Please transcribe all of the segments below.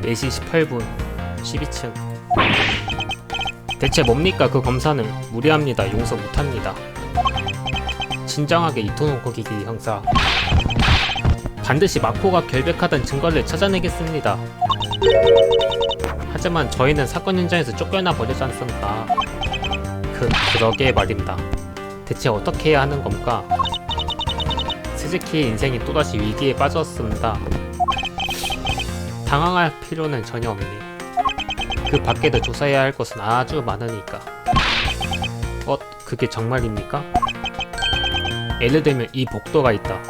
4시 18분 12층. 대체 뭡니까 그 검사는? 무리합니다. 용서 못합니다. 진정하게 이토노 거기기 형사. 반드시 마코가 결백하다는 증거를 찾아내겠습니다. 하지만 저희는 사건 현장에서 쫓겨나 버리지 않습니까? 그러게 말입니다. 대체 어떻게 해야 하는 겁니까? 스즈키의 인생이 또다시 위기에 빠졌습니다. 당황할 필요는 전혀 없네. 그 밖에도 조사해야 할 것은 아주 많으니까. 그게 정말입니까? 예를 들면 이 복도가 있다.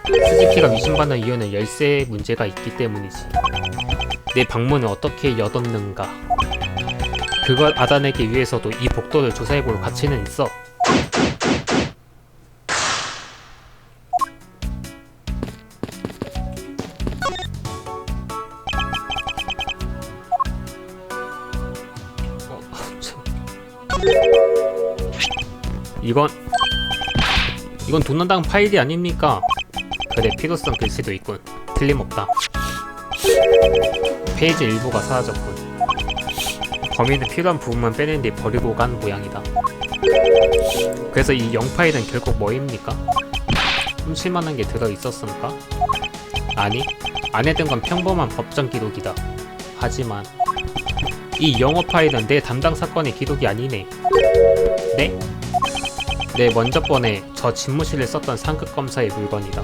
스즈키가 의심받는 이유는 열쇠에 문제가 있기 때문이지. 내 방문을 어떻게 열었는가. 그걸 알아내기 위해서도 이 복도를 조사해볼 가치는 있어. 이건 도난당 파일이 아닙니까? 그래, 필요성 글씨도 있군. 틀림없다. 페이지 일부가 사라졌군. 범인은 필요한 부분만 빼낸 뒤 버리고 간 모양이다. 그래서 이 0파일은 결국 뭐입니까? 훔칠만한 게 들어있었습니까? 아니, 안에 든 건 평범한 법정 기록이다. 하지만 이 영어 파일은 내 담당 사건의 기록이 아니네. 네? 내 먼저 번에 저 집무실에 썼던 상급 검사의 물건이다.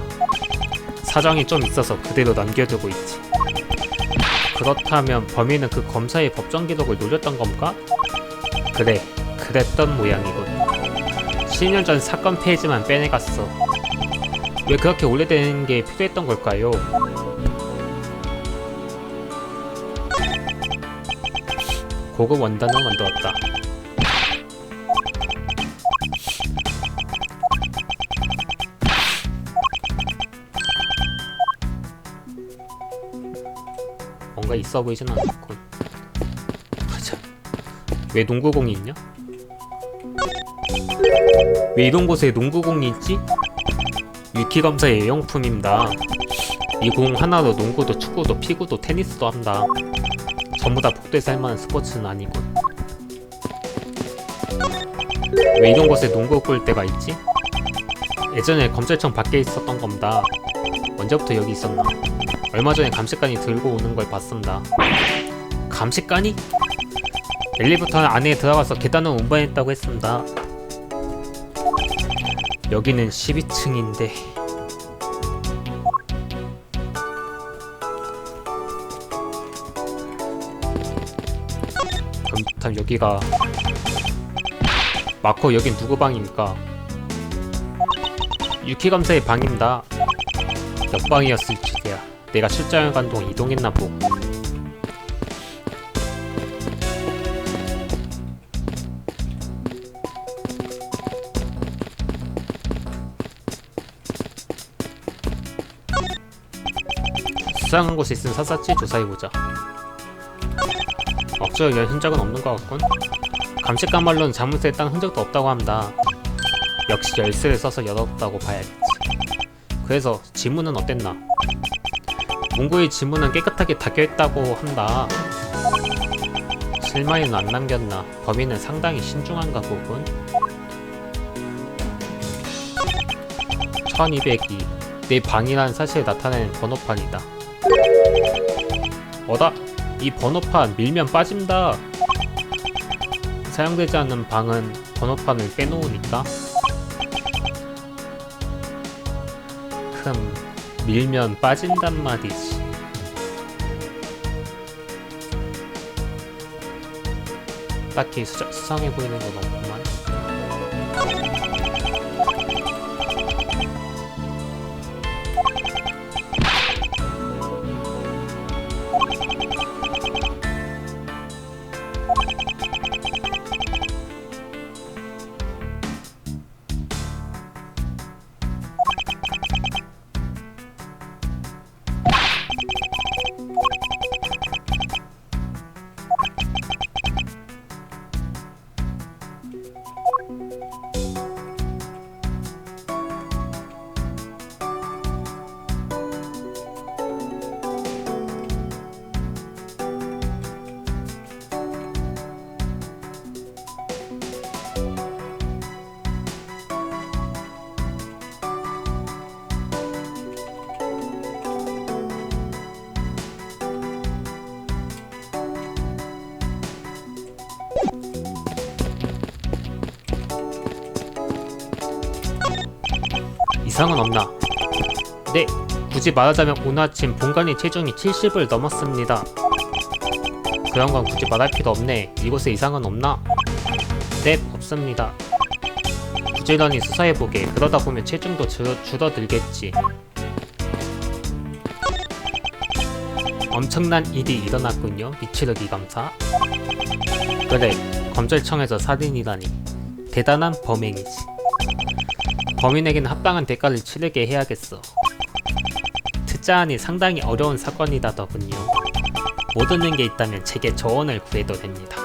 사정이 좀 있어서 그대로 남겨두고 있지. 그렇다면 범인은 그 검사의 법정 기록을 노렸던 건가? 그래, 그랬던 모양이군. 10년 전 사건 페이지만 빼내갔어. 왜 그렇게 오래된 게 필요했던 걸까요? 고급 원단을 만들었다. 뭔가 있어 보이진 않았군. 가자. 왜 농구공이 있냐? 왜 이런 곳에 농구공이 있지? 위키 검사의 애용품입니다. 이 공 하나로 농구도 축구도 피구도 테니스도 한다. 전부 다 복도에서 할만한 스포츠는 아니군. 왜 이런 곳에 농구 꿀대가 있지? 예전에 검찰청 밖에 있었던 겁니다. 언제부터 여기 있었나? 얼마 전에 감식관이 들고 오는 걸 봤습니다. 감식관이? 엘리베이터 안에 들어가서 계단을 운반했다고 했습니다. 여기는 12층인데 그럼 여기가 마코, 여긴 누구 방입니까? 유키 검사의 방입니다. 옆방이었을 줄이야. 내가 출장을 간 동안 이동했나 보고. 수상한 곳이 있으면 샅샅이 조사해보자. 억지로 열 흔적은 없는 것 같군. 감식관 말로는 자물쇠에 딴 흔적도 없다고 합니다. 역시 열쇠를 써서 열었다고 봐야겠지. 그래서 지문은 어땠나? 문구의 지문은 깨끗하게 닫혀있다고 한다. 실마리는 안 남겼나? 범인은 상당히 신중한가 보군. 1202. 내 방이라는 사실을 나타내는 번호판이다. 어다? 이 번호판 밀면 빠진다. 사용되지 않는 방은 번호판을 빼놓으니까. 밀면 빠진단 말이지. 딱히 수상해 보이는 건 없구만. 이상은 없나? 네, 굳이 말하자면 오늘 아침 본관의 체중이 70을 넘었습니다. 그런 건 굳이 말할 필요 없네. 이곳에 이상은 없나? 네, 없습니다. 부지런히 수사해보게. 그러다 보면 체중도 줄어들겠지. 엄청난 일이 일어났군요. 미치르기 검사. 그래, 검찰청에서 살인이라니. 대단한 범행이지. 범인에게는 합당한 대가를 치르게 해야겠어. 듣자하니 상당히 어려운 사건이다더군요. 모르는 게 있다면 제게 조언을 구해도 됩니다.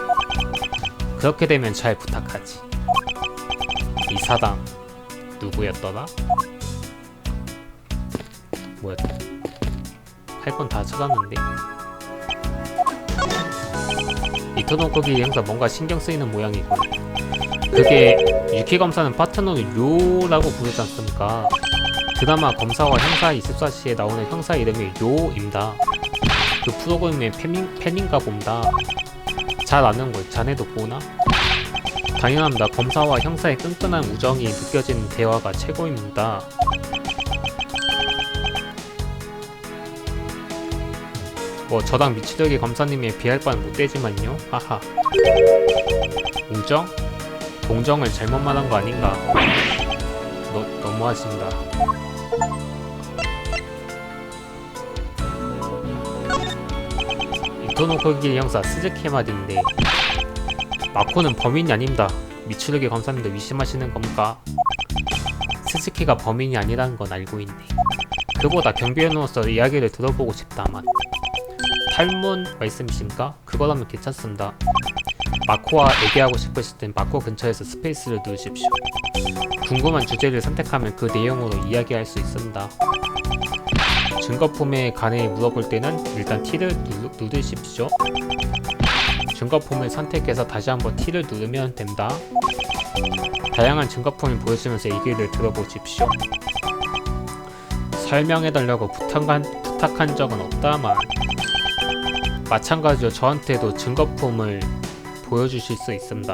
그렇게 되면 잘 부탁하지. 이 사람 누구였더라? 뭐였다? 할 건 다 찾았는데. 이토노코기 형사 뭔가 신경 쓰이는 모양이고. 그게 유키 검사는 파트너를 요라고 부르지 않습니까? 드라마 검사와 형사 24시에 나오는 형사 이름이 요입니다. 그 프로그램의 팬인가 봅니다. 잘 아는 걸 자네도 보나? 당연합니다. 검사와 형사의 끈끈한 우정이 느껴지는 대화가 최고입니다. 뭐 저랑 미치르기 검사님에 비할 바는 못되지만요. 하하. 우정? 동정을 잘못 말한 거 아닌가? 너무하신다. 이토노코기 형사 스즈키 말인데 마코는 범인이 아닙니다. 미치르기 검사님도 의심하시는 겁니까? 스즈키가 범인이 아니라는 건 알고 있네. 그보다 경비원으로서 이야기를 들어보고 싶다만. 탈문 말씀이십니까? 그거라면 괜찮습니다. 마코와 얘기하고 싶으실 땐 마코 근처에서 스페이스를 누르십시오. 궁금한 주제를 선택하면 그 내용으로 이야기할 수 있습니다. 증거품에 관해 물어볼 때는 일단 T를 누르십시오. 증거품을 선택해서 다시 한번 T를 누르면 됩니다. 다양한 증거품을 보여주면서 얘기를 들어보십시오. 설명해달라고 부탁한 적은 없다만 마찬가지로 저한테도 증거품을 보여주실 수 있습니다.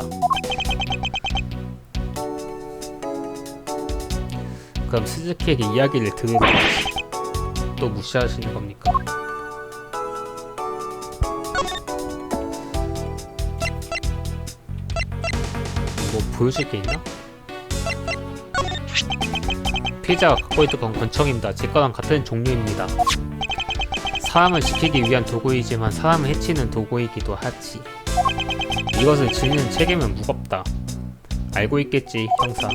그럼 스즈키에게 이야기를 들으면 또 무시하시는 겁니까? 뭐 보여줄 게 있나? 피해자가 갖고 있던 건 권총입니다. 제 거랑 같은 종류입니다. 사람을 지키기 위한 도구이지만 사람을 해치는 도구이기도 하지. 이것을 지니는 책임은 무겁다. 알고 있겠지, 형사.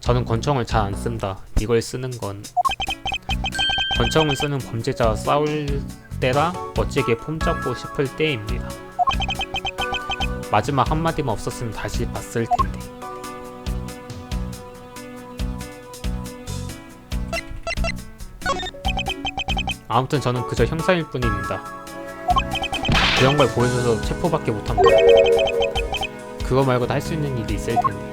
저는 권총을 잘 안 씁니다. 이걸 쓰는 건 권총을 쓰는 범죄자와 싸울 때라 멋지게 폼잡고 싶을 때입니다. 마지막 한마디만 없었으면 다시 봤을 텐데. 아무튼 저는 그저 형사일 뿐입니다. 그런 걸 보여줘서 체포밖에 못한 거야. 그거 말고도 할 수 있는 일이 있을 텐데.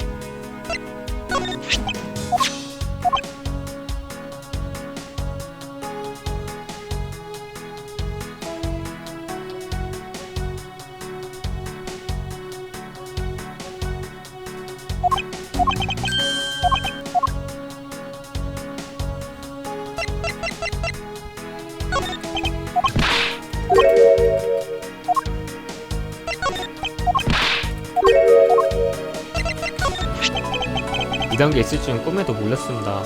이런 게 있을 줄은 꿈에도 몰랐습니다.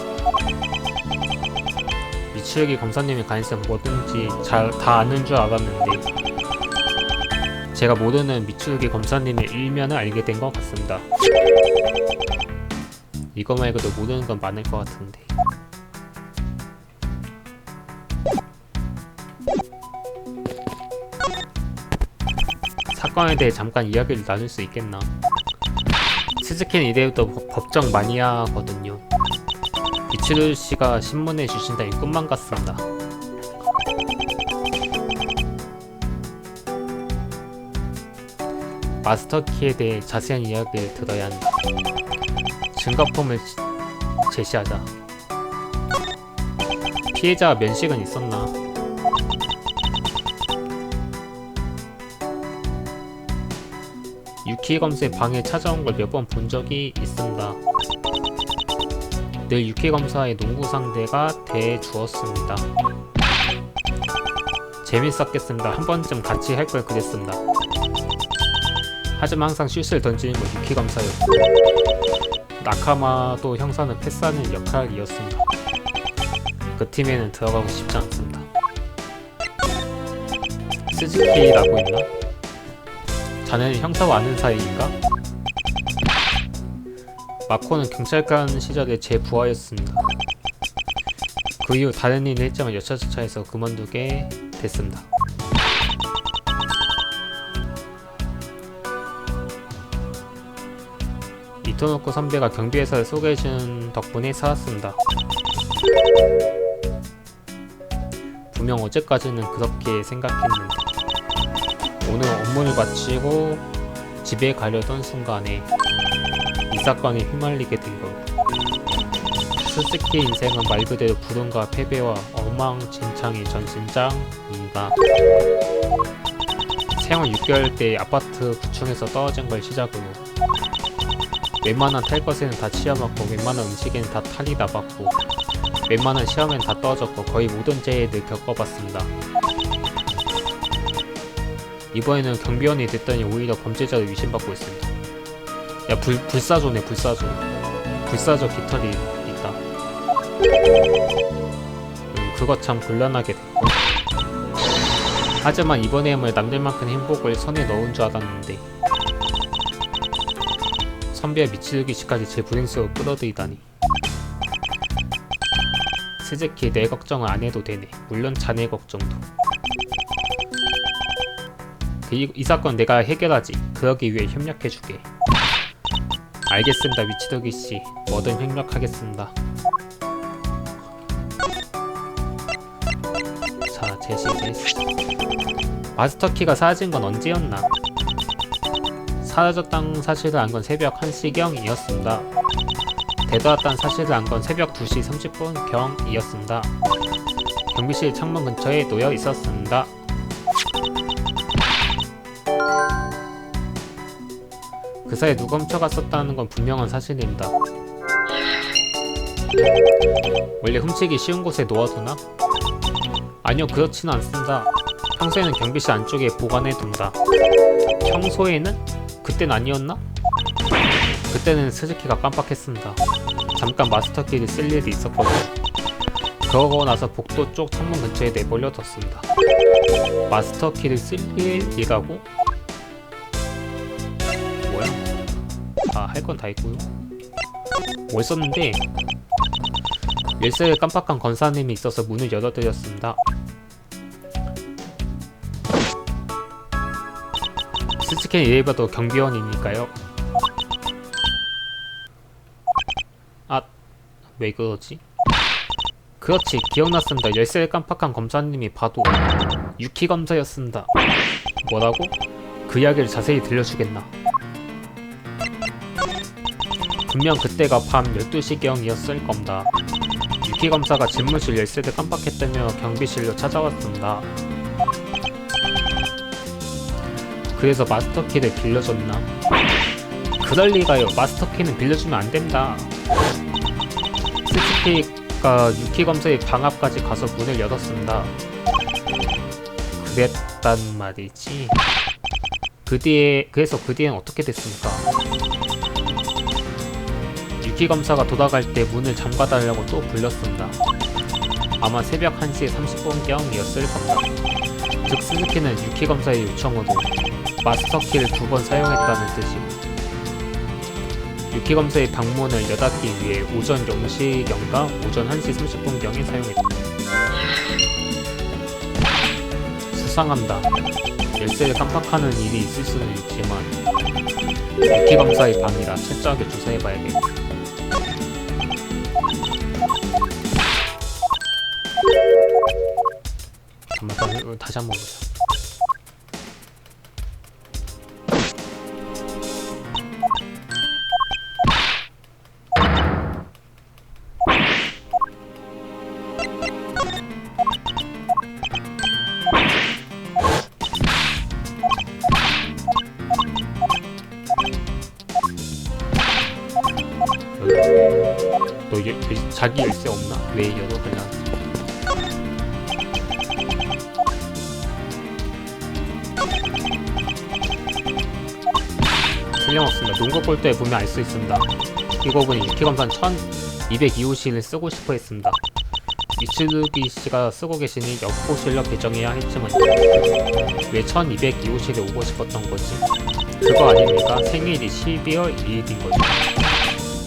미치르기 검사님의 관해서 뭐든지 다 아는 줄 알았는데 제가 모르는 미치르기 검사님의 일면을 알게 된 것 같습니다. 이거 말고도 모르는 건 많을 것 같은데. 사건에 대해 잠깐 이야기를 나눌 수 있겠나? 스즈키는 이래부터 법정 마니아거든요. 미치루 씨가 신문에 주신다니 꿈만 같습니다. 마스터키에 대해 자세한 이야기를 들어야 한다. 증거품을 제시하자. 피해자와 면식은 있었나? 유키 검사의 방에 찾아온 걸 몇 번 본 적이 있습니다. 늘 유키검사의 농구 상대가 돼 주었습니다. 재밌었겠습니다. 한 번쯤 같이 할 걸 그랬습니다. 하지만 항상 실수를 던지는 건 유키검사였고 나카마도 형사는 패스하는 역할이었습니다. 그 팀에는 들어가고 싶지 않습니다. 스즈키라고 있나? 자네는 형사와 아는 사이인가? 마코는 경찰관 시절에 제 부하였습니다. 그 이후 다른 일을 했지만 여차저차해서 그만두게 됐습니다. 이토노코 선배가 경비회사를 소개해준 덕분에 살았습니다. 분명 어제까지는 그렇게 생각했는데 오늘 업무를 마치고 집에 가려던 순간에 이 사건에 휘말리게 된 것. 스즈키 인생은 말 그대로 불운과 패배와 엉망진창의 전신장입니다. 생후 6개월 때 아파트 9층에서 떨어진 걸 시작으로 웬만한 탈 것에는 다 치여맞고 웬만한 음식에는 다 탈이 나봤고 웬만한 시험에는 다 떨어졌고 거의 모든 재해를 겪어봤습니다. 이번에는 경비원이 됐더니 오히려 범죄자로 위신받고 있습니다. 야 불사조네 불사조. 불사조 깃털이 있다. 그거 참 곤란하게 됐고 하지만 이번에야말로 남들만큼 행복을 손에 넣은 줄 알았는데 선비와 미치루기씨까지 제 불행수로 끌어들이다니. 스즈키 내 걱정을 안 해도 되네. 물론 자네 걱정도. 이 사건 내가 해결하지. 그러기 위해 협력해주게. 알겠습니다 미치루기씨. 뭐든 협력하겠습니다. 자 제시. 마스터키가 사라진 건 언제였나? 사라졌다는 사실을 안 건 새벽 1시경이었습니다. 되돌았다는 사실을 안 건 새벽 2시 30분경이었습니다. 경비실 창문 근처에 놓여 있었습니다. 그 사이에 누가 훔쳐갔었다는 건 분명한 사실입니다. 원래 훔치기 쉬운 곳에 놓아두나? 아니요 그렇지는 않습니다. 평소에는 경비실 안쪽에 보관해둔다. 평소에는? 그땐 아니었나? 그때는 스즈키가 깜빡했습니다. 잠깐 마스터키를 쓸 일이 있었거든요. 그러고 나서 복도 쪽 창문 근처에 내버려뒀습니다. 마스터키를 쓸 일이라고? 뭐야? 할 건 다 있고요. 뭘 썼는데 열쇠를 깜빡한 권사님이 있어서 문을 열어드렸습니다. 스즈키는 이래봐도 경비원이니까요. 왜 그러지? 그렇지 기억났습니다. 열쇠를 깜빡한 검사님이 봐도 유키 검사였습니다. 뭐라고? 그 이야기를 자세히 들려주겠나? 분명 그때가 밤 12시경이었을 겁니다. 유키 검사가 집무실 열쇠를 깜빡했다며 경비실로 찾아왔습니다. 그래서 마스터키를 빌려줬나? 그럴리가요. 마스터키는 빌려주면 안됩니다. 스즈키가 유키 검사의 방 앞까지 가서 문을 열었습니다. 그랬단 말이지. 그래서 그 뒤엔 어떻게 됐습니까? 유키 검사가 돌아갈 때 문을 잠가달라고 또 불렀습니다. 아마 새벽 1시 30분경이었을 겁니다. 즉 스즈키는 유키 검사의 요청으로 마스터키를 2번 사용했다는 뜻이고 유키 검사의 방문을 여닫기 위해 오전 0시경과 오전 1시 30분경에 사용했다. 수상합니다. 열쇠를 깜빡하는 일이 있을 수는 있지만 유키 검사의 방이라 철저하게 조사해봐야겠다. 잠깐만 다시 한번 보자. 너 자기 열쇠 없나? 왜 열어달라는지. 틀림없습니다. 농구 골대에 보면 알 수 있습니다. 이거 보니 유키검산 1202호씨를 쓰고 싶어 했습니다. 이츠루기 씨가 쓰고 계시니 여포 실력 배정해야 했지만 왜 1202호씨를 오고 싶었던 거지? 그거 아닙니까? 생일이 12월 2일인 거죠.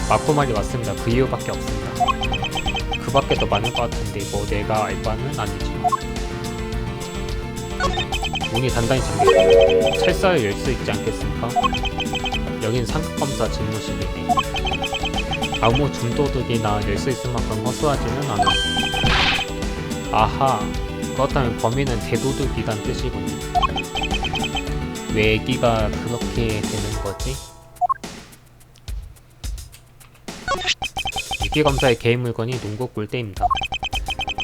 맞고 말이 맞습니다. 그 이유밖에 없습니다. 그 밖에 더 많을 것 같은데 뭐 내가 알 바는 아니지만. 문이 단단히 잠겨있다. 찰쌀 열 수 있지 않겠습니까? 여긴 상급검사 집무실이네. 아무 중도둑이나 열 수 있을 만큼 허술하지는 않아. 아하, 그렇다면 범인은 대도둑이란 뜻이군요. 왜 애기가 그렇게 되는 거지? 유기검사의 개인 물건이 농구 골대입니다.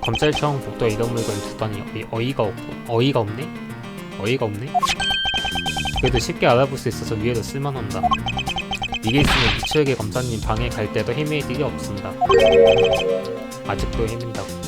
검찰청 복도에 이런 물건 두다니 어이가 없네? 그래도 쉽게 알아볼 수 있어서 위에도 쓸만합니다. 이게 있으면 미추에게 검사님 방에 갈 때도 헤매일 일이 없습니다. 아직도 헤맨다고.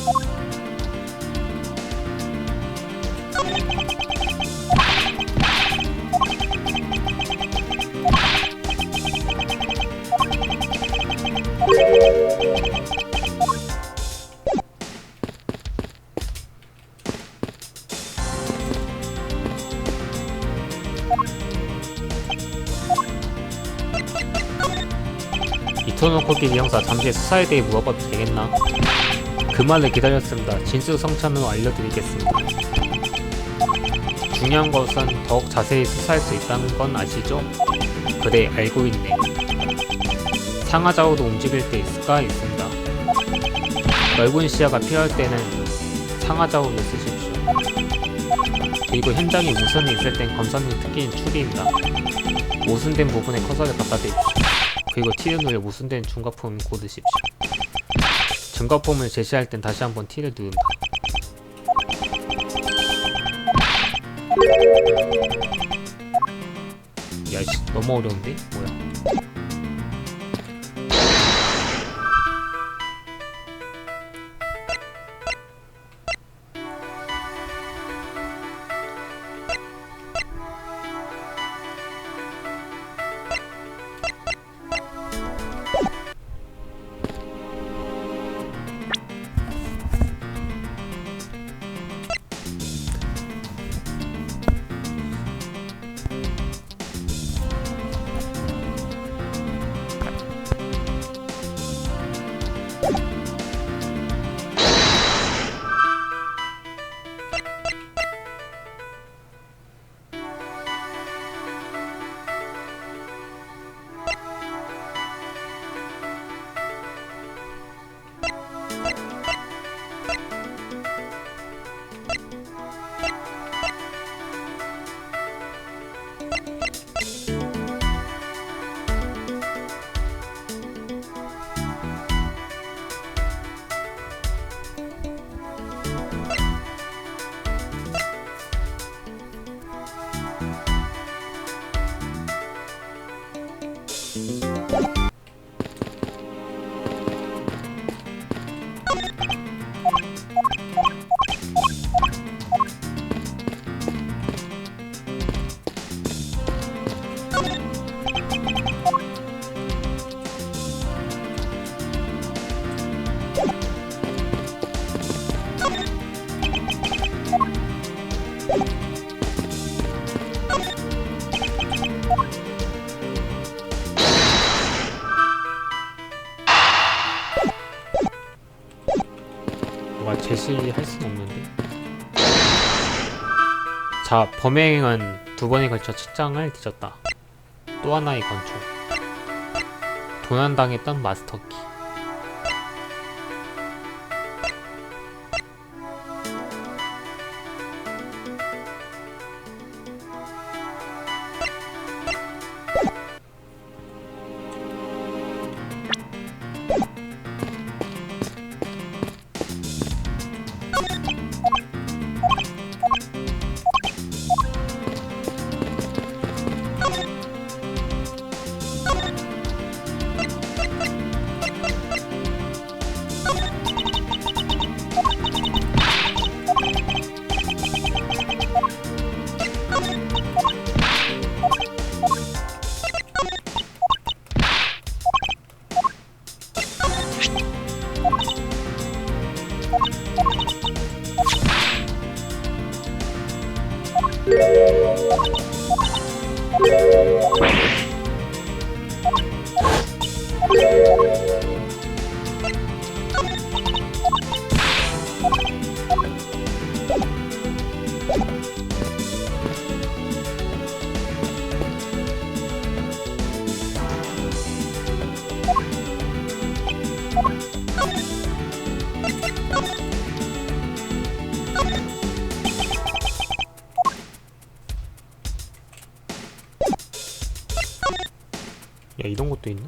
이토노코키 형사 잠시 수사에 대해 물어봐도 되겠나? 그 말을 기다렸습니다. 진수성찬으로 알려드리겠습니다. 중요한 것은 더욱 자세히 수사할 수 있다는 건 아시죠? 그래, 알고 있네. 상하좌우로 움직일 때 있을까? 있습니다. 넓은 시야가 필요할 때는 상하좌우를 쓰십시오. 그리고 현장에 모선이 있을 땐 검사님 특기인 추리입니다. 모순된 부분에 커서를 갖다 대십시오. 그리고 T를 눌러 모순된 증거폼을 고르십시오. 증거폼을 제시할 땐 다시 한번 T를 누른다. 야이씨, 너무 어려운데? 뭐야? 제시할 수는 없는데. 자, 범행은 두 번에 걸쳐 책장을 뒤졌다. 또 하나의 건축. 도난당했던 마스터키. 야, 이런 것도 있네.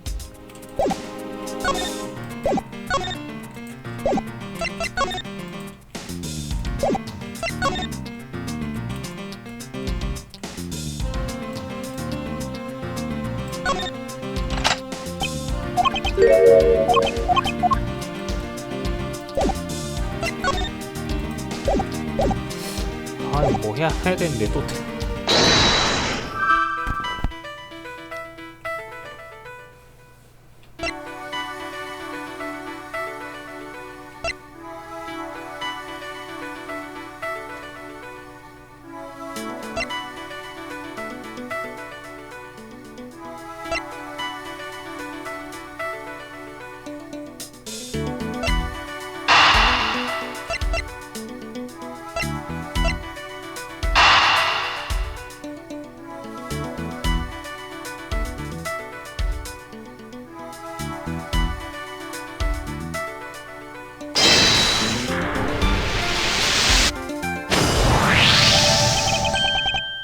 아, 이거 뭐 해야 되는데 또.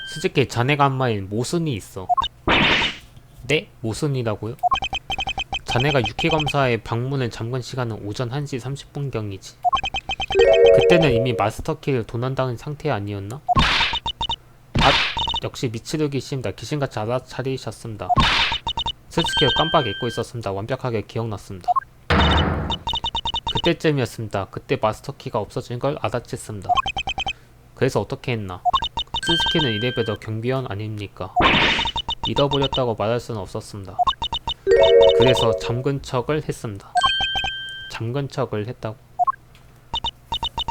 솔직히 자네가 한 말인 모순이 있어. 네? 모순이라고요? 자네가 유키검사의 방문을 잠근 시간은 오전 1시 30분경이지. 그때는 이미 마스터키를 도난당한 상태 아니었나? 아, 역시 미치루 귀신입니다. 귀신같이 알아차리셨습니다. 솔직히 깜빡 잊고 있었습니다. 완벽하게 기억났습니다. 그때쯤이었습니다. 그때 마스터키가 없어진 걸 알아챘습니다. 그래서 어떻게 했나? 스즈키는 이래봬도 경비원 아닙니까? 잃어버렸다고 말할 수는 없었습니다. 그래서 잠근 척을 했습니다. 잠근 척을 했다고?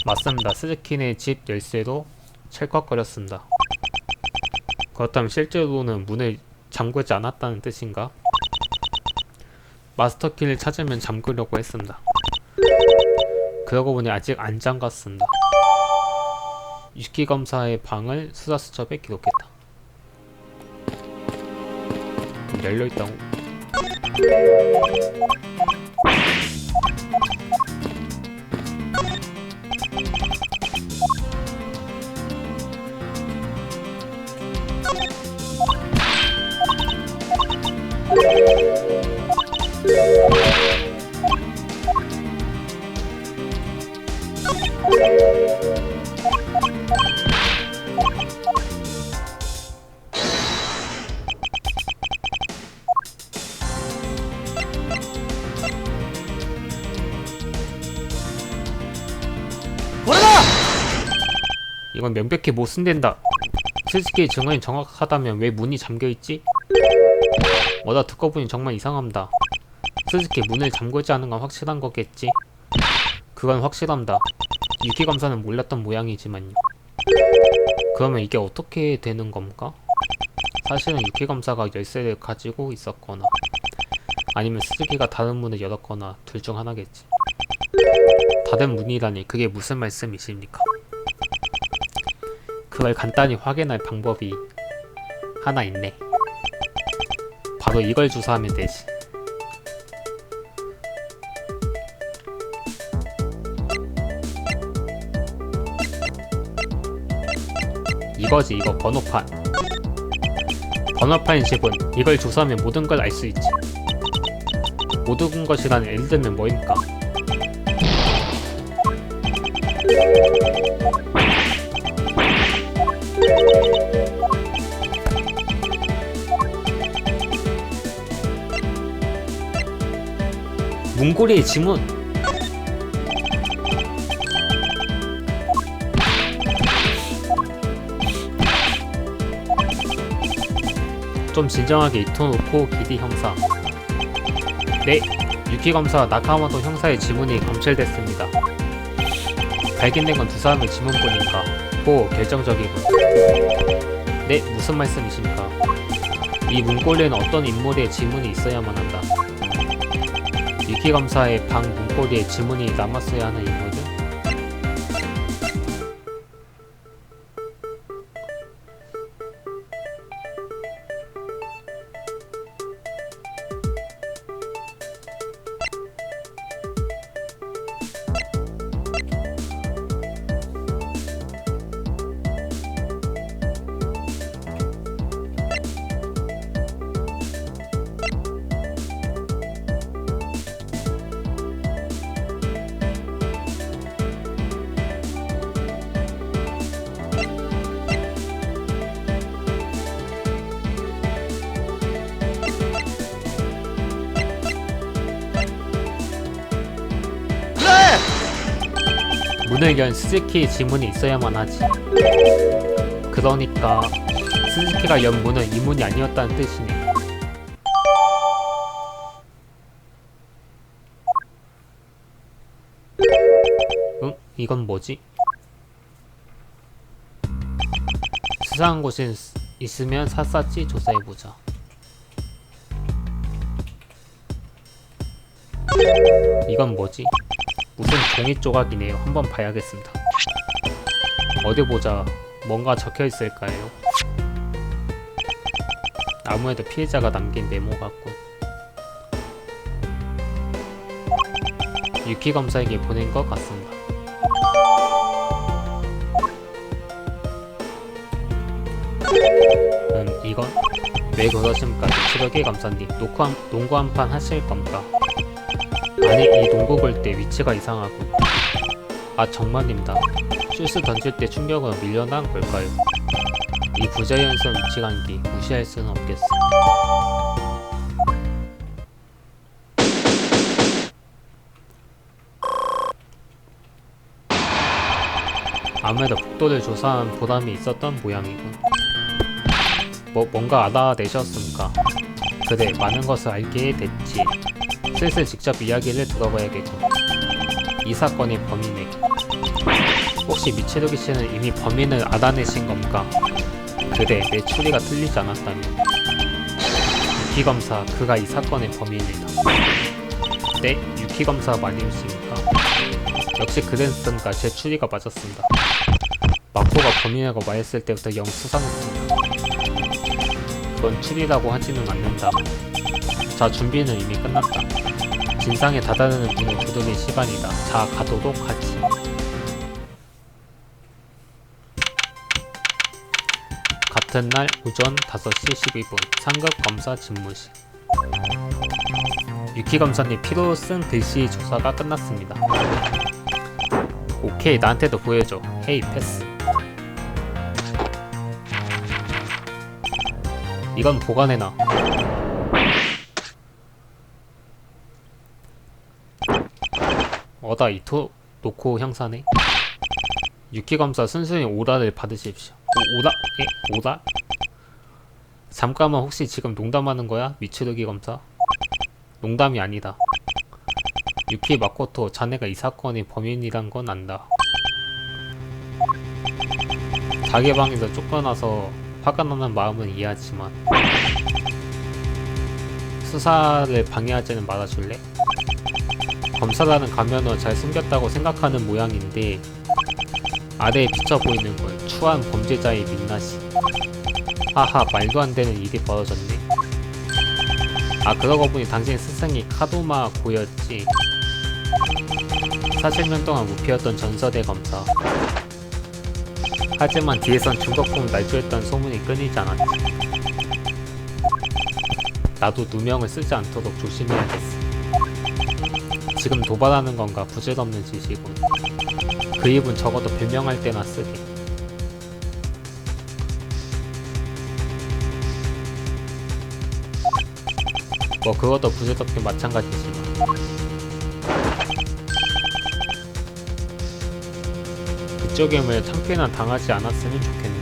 맞습니다. 스즈키네 집 열쇠로 찰컥거렸습니다. 그렇다면 실제로는 문을 잠그지 않았다는 뜻인가? 마스터키를 찾으면 잠그려고 했습니다. 그러고 보니 아직 안 잠갔습니다. 유키 검사의 방을 수사수첩에 기록했다. 열려있다고? 이건 명백히 못 쓴댄다. 스즈키의 증언이 정확하다면 왜 문이 잠겨있지? 뭐다 듣고 보니 정말 이상합니다. 스즈키 문을 잠그지 않은 건 확실한 거겠지? 그건 확실합니다. 유키 검사는 몰랐던 모양이지만요. 그러면 이게 어떻게 되는 건가? 사실은 유키 검사가 열쇠를 가지고 있었거나 아니면 스즈키가 다른 문을 열었거나 둘 중 하나겠지. 다른 문이라니 그게 무슨 말씀이십니까? 그걸 간단히 확인할 방법이 하나 있네. 바로 이걸 주사하면 되지. 이거지, 이거 번호판. 번호판의 집은 이걸 조사하면 모든 걸 알 수 있지. 모든 것이란 예를 들면 뭐입니까? 문고리의 지문. 좀 진정하게 이토노코 기디 형사. 네, 유키 검사 나카모토 형사의 지문이 검출됐습니다. 발견된 건 두 사람의 지문뿐이니까 고 결정적이군. 네, 무슨 말씀이십니까? 이 문고리에는 어떤 인물의 지문이 있어야만 한다. 유키 검사의 방 문고리에 지문이 남았어야 하는 인물은? 문을 연 스즈키의 지문이 있어야만 하지. 그러니까 스즈키가 연 문은 이 문이 아니었다는 뜻이네. 응? 이건 뭐지? 수상한 곳이 있으면 샅샅이 조사해보자. 이건 뭐지? 무슨 종이 조각이네요. 한번 봐야겠습니다. 어디 보자. 뭔가 적혀있을까요? 아무래도 피해자가 남긴 메모 같군. 유키 검사에게 보낸 것 같습니다. 이건? 왜 그러십니까? 추격의 검사님, 농구 한 판 하실 겁니까? 아니, 이 농구 볼 때 위치가 이상하군. 아, 정말입니다. 슛을 던질 때 충격으로 밀려난 걸까요? 이 부자연스러운 위치 관계 무시할 수는 없겠어. 아무래도 복도를 조사한 보람이 있었던 모양이군. 뭔가 알아내셨습니까? 그래, 많은 것을 알게 됐지. 슬슬 직접 이야기를 들어봐야겠군. 이 사건의 범인에게. 혹시 미치루기 씨는 이미 범인을 알아내신 겁니까? 그래, 내 추리가 틀리지 않았다면. 유키 검사, 그가 이 사건의 범인이다. 네? 유키 검사 맞으십니까? 역시 그랬으니까 제 추리가 맞았습니다. 마코가 범인이라고 말했을 때부터 영 수상했습니다. 그건 추리라고 하지는 않는다. 자, 준비는 이미 끝났다. 진상에 다다르는 문을 두드릴 시간이다. 자, 가도록 하지. 같은 날 오전 5시 12분 상급 검사 집무실. 유키 검사님 피로 쓴 글씨 조사가 끝났습니다. 오케이, 나한테도 보여줘. 헤이, 패스. 이건 보관해놔. 어다 이토 노코 형사네. 유키 검사 순순히 오라를 받으십시오. 오라? 예? 오라? 잠깐만, 혹시 지금 농담하는 거야? 미츠루기 검사? 농담이 아니다. 유키 마코토, 자네가 이 사건의 범인이란 건 안다. 자기 방에서 쫓겨나서 화가 나는 마음은 이해하지만 수사를 방해하지는 말아줄래? 검사라는 가면을 잘 숨겼다고 생각하는 모양인데 아래에 비쳐 보이는 건 추한 범죄자의 민낯이. 하하, 말도 안 되는 일이 벌어졌네. 아, 그러고 보니 당신 스승이 카도마 고였지. 40년 동안 무피였던 전설의 검사. 하지만 뒤에선 중거품을 날조했던 소문이 끊이지 않았지. 나도 누명을 쓰지 않도록 조심해야겠어. 지금 도발하는 건가 부질없는 짓이군. 그 입은 적어도 변명할 때나 쓰게. 뭐 그것도 부질없긴 마찬가지지만. 그쪽에 왜 참패나 당하지 않았으면 좋겠네.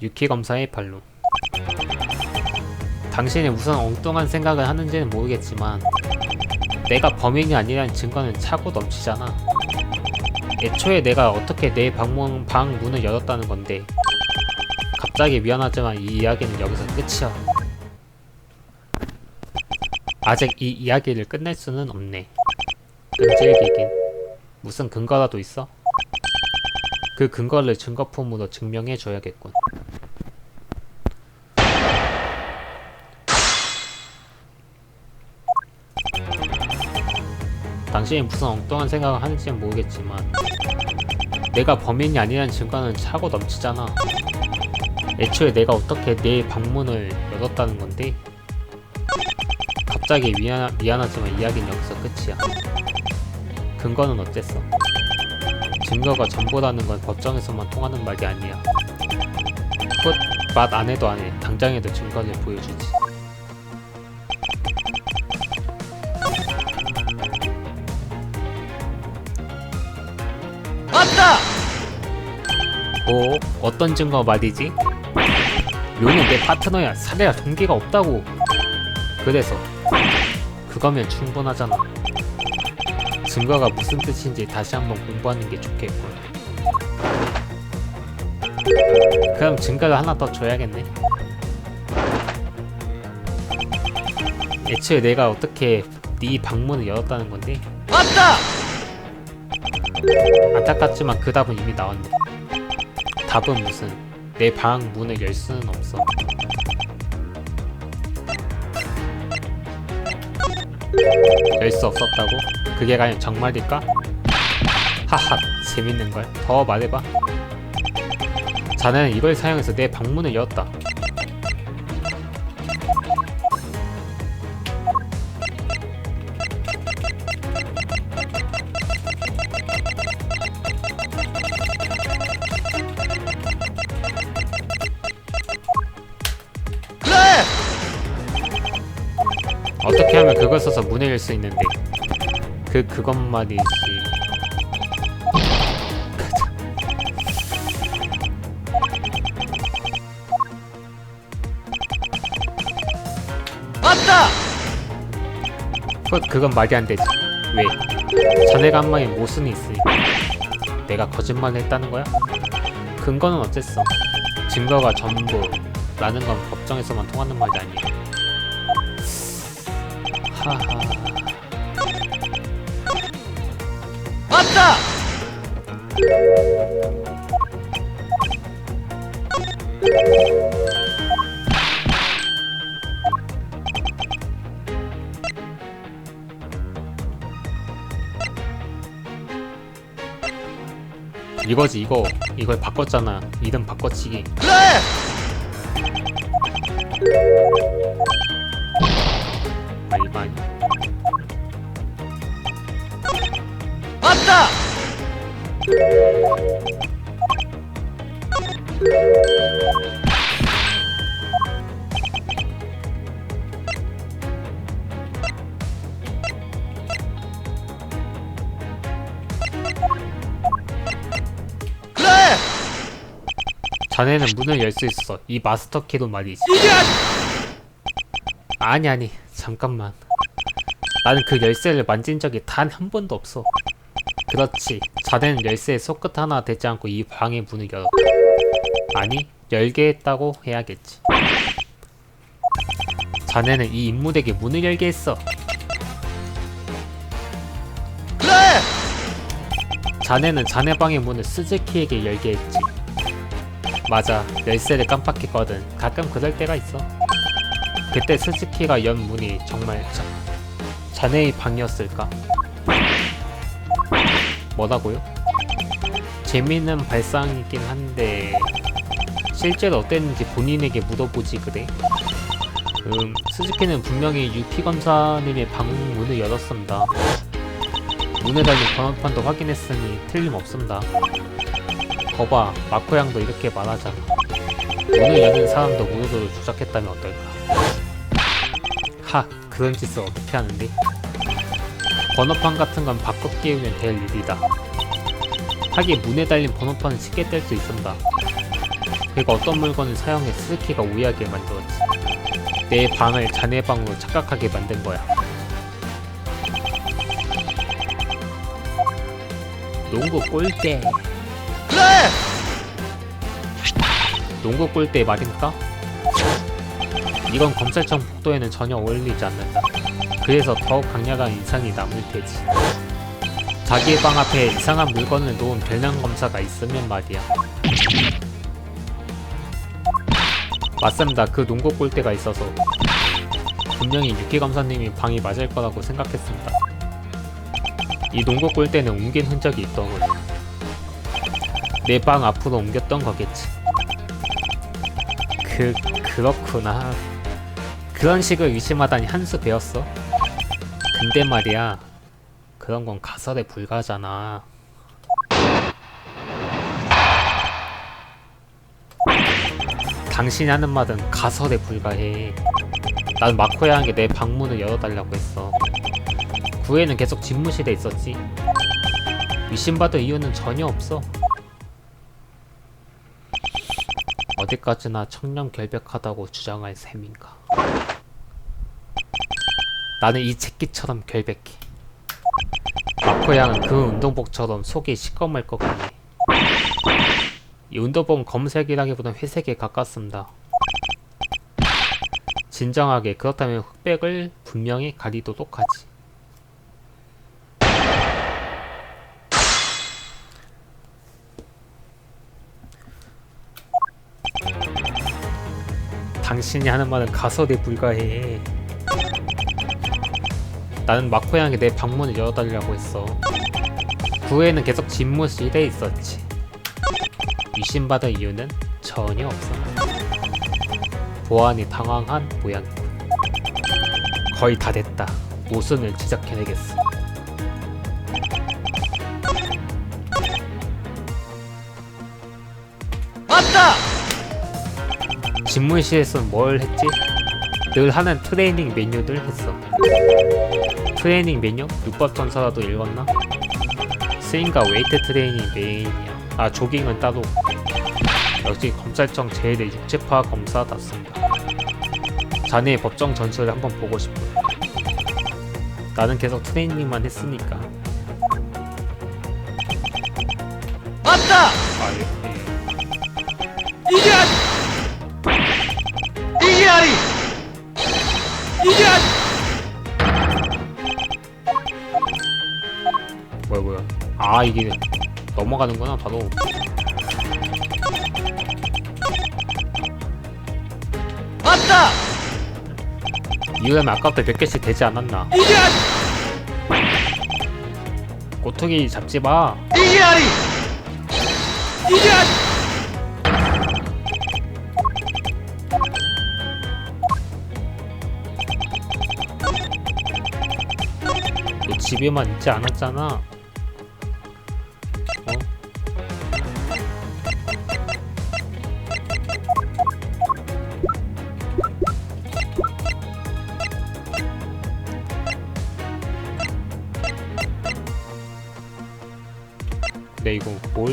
유키 검사의 반론. 당신이 무슨 엉뚱한 생각을 하는지는 모르겠지만 내가 범인이 아니라는 증거는 차고 넘치잖아. 애초에 내가 어떻게 내 방 문을 열었다는 건데. 갑자기 미안하지만 이 이야기는 여기서 끝이야. 아직 이 이야기를 끝낼 수는 없네. 끈질기긴. 무슨 근거라도 있어? 그 근거를 증거품으로 증명해줘야겠군. 당신이 무슨 엉뚱한 생각을 하는지는 모르겠지만 내가 범인이 아니라는 증거는 차고 넘치잖아. 애초에 내가 어떻게 내 방문을 열었다는 건데. 갑자기 미안하지만 이야기는 여기서 끝이야. 근거는 어땠어? 증거가 전부라는 건 법정에서만 통하는 말이 아니야. 맛 안 해도 안 해. 당장에도 증거를 보여주지. 뭐 어떤 증거 말이지? 묘는 내 파트너야. 살해할 동기가 없다고. 그래서 그거면 충분하잖아. 증거가 무슨 뜻인지 다시 한번 공부하는 게 좋겠군. 그럼 증거를 하나 더 줘야겠네. 애초에 내가 어떻게 네 방문을 열었다는 건데? 맞다! 안타깝지만 그 답은 이미 나왔네. 답은 무슨 내 방 문을 열 수는 없어. 열 수 없었다고? 그게 과연 정말일까? 하하, 재밌는걸. 더 말해봐. 자네는 이걸 사용해서 내 방문을 열었다. 그래! 어떻게 하면 그걸 써서 문을 열 수 있는데 그것 말이지. 맞다! 그건 말이 안 되지. 왜? 자네가 한 말에 모순이 있으니까. 내가 거짓말을 했다는 거야? 근거는 어쨌어. 증거가 전부라는 건 법정에서만 통하는 말이 아니야. 하하. 맞다! 이거지 이거. 이걸 바꿨잖아. 이름 바꿔치기. 그래! 아 이거 아니. 맞다! 그래! 자네는 문을 열 수 있어. 이 마스터 키로 말이지. 아니 잠깐만. 나는 그 열쇠를 만진 적이 단 한 번도 없어. 그렇지. 자네는 열쇠에 손끝 하나 대지 않고 이 방의 문을 열었다. 아니, 열게 했다고 해야겠지. 자네는 이 인물에게 문을 열게 했어. 그래! 자네는 자네 방의 문을 스즈키에게 열게 했지. 맞아. 열쇠를 깜빡했거든. 가끔 그럴 때가 있어. 그때 스즈키가 연 문이 정말 자네의 방이었을까? 뭐라고요? 재미있는 발상이긴 한데 실제로 어땠는지 본인에게 물어보지 그래? 스즈키는 분명히 유키 검사님의 방문을 열었습니다. 문에 달린 번호판도 확인했으니 틀림없습니다. 거봐, 마코 양도 이렇게 말하잖아. 문을 여는 사람도 무도를 조작했다면 어떨까? 하, 그런 짓을 어떻게 하는데? 번호판 같은 건 바꿔 끼우면 될 일이다. 하긴 문에 달린 번호판은 쉽게 뗄 수 있습니다. 그리고 어떤 물건을 사용해 스즈키가 오해하게 만들었지. 내 방을 자네 방으로 착각하게 만든 거야. 농구 골대. 그래! 농구 골대 말입니까? 이건 검찰청 복도에는 전혀 어울리지 않는다. 그래서 더욱 강력한 인상이 남을 테지. 자기의 방 앞에 이상한 물건을 놓은 별난 검사가 있으면 말이야. 맞습니다. 그 농구 골대가 있어서 분명히 유키 검사님이 방이 맞을 거라고 생각했습니다. 이 농구 골대는 옮긴 흔적이 있더군. 내 방 앞으로 옮겼던 거겠지. 그렇구나. 그런 식을 의심하다니 한 수 배웠어? 근데 말이야, 그런 건 가설에 불과하잖아. 당신이 하는 말은 가설에 불과해. 난 마코야 한 게 내 방문을 열어달라고 했어. 그 후에는 계속 집무실에 있었지. 의심받을 이유는 전혀 없어. 어디까지나 청렴 결백하다고 주장할 셈인가. 나는 이 새끼처럼 결백해. 마코 양은 그 운동복처럼 속이 시꺼멀 것 같네. 이 운동복은 검색이라기보단 회색에 가깝습니다. 진정하게 그렇다면 흑백을 분명히 가리도록 하지. 당신이 하는 말은 가설에 불과해. 나는 마코 양에게 내 방문을 열어달라고 했어. 그 후에는 계속 집무실에 있었지. 의심받은 이유는 전혀 없어. 보안이 당황한 모양이군. 거의 다 됐다. 모순을 지적해내겠어. 왔다! 집무실에서는 뭘 했지? 늘 하는 트레이닝 메뉴들 했어. 트레이닝 메뉴? 육법전사라도 읽었나? 스윙과 웨이트 트레이닝 메인이야. 아, 조깅은 따로. 역시 검찰청 제1의 육체파 검사답습니다. 자네의 법정 전술을 한번 보고 싶어. 나는 계속 트레이닝만 했으니까. 왔다! 아, 예. 이게 아니! 이게 아니! 이게 아니! 뭐야. 아, 이게 넘어가는구나, 바로. 왔다! 이러면 아까부터 몇 개씩 되지 않았나? 이게 아니! 꼬투기 잡지 마. 이게 아니! 이게 아니! 너 집에만 있지 않았잖아. 어? 근데 이거 뭘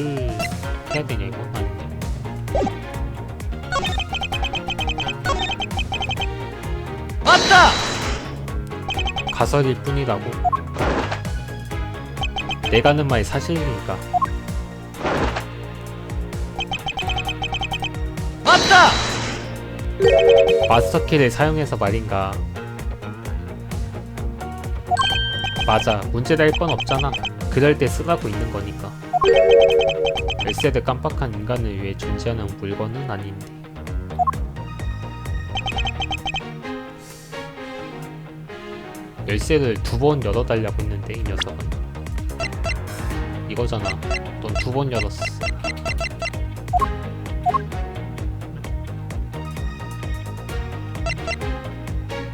해야 되냐 이거? 아니. 왔다! 가설일 뿐이라고. 내가 하는 말이 사실이니까. 왔다! 마스터키를 사용해서 말인가. 맞아, 문제될 건 없잖아. 그럴 때 쓰라고 있는 거니까. 열쇠를 깜빡한 인간을 위해 존재하는 물건은 아닌데. 열쇠를 2번 열어달라고 했는데 이 녀석은. 이거잖아. 넌 2번 열었어.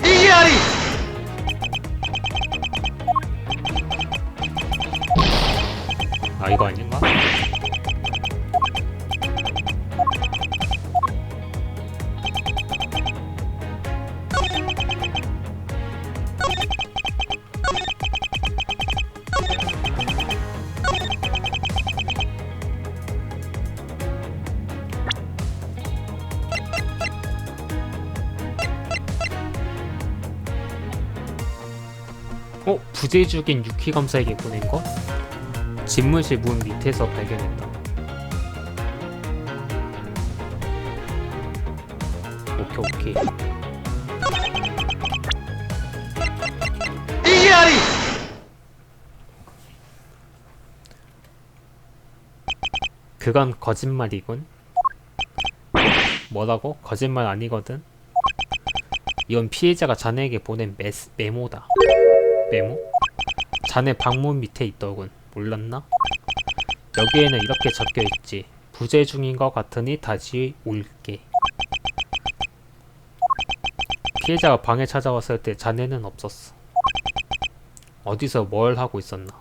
이게 아니! 아, 이거 아닌가? 부재 죽인 유키 검사에게 보낸 것? 집무실 문 밑에서 발견했다. 오케이. 이게 아니! 그건 거짓말이군. 뭐라고? 거짓말 아니거든. 이건 피해자가 자네에게 보낸 메모다. 메모? 자네 방문 밑에 있더군. 몰랐나? 여기에는 이렇게 적혀있지. 부재 중인 것 같으니 다시 올게. 피해자가 방에 찾아왔을 때 자네는 없었어. 어디서 뭘 하고 있었나?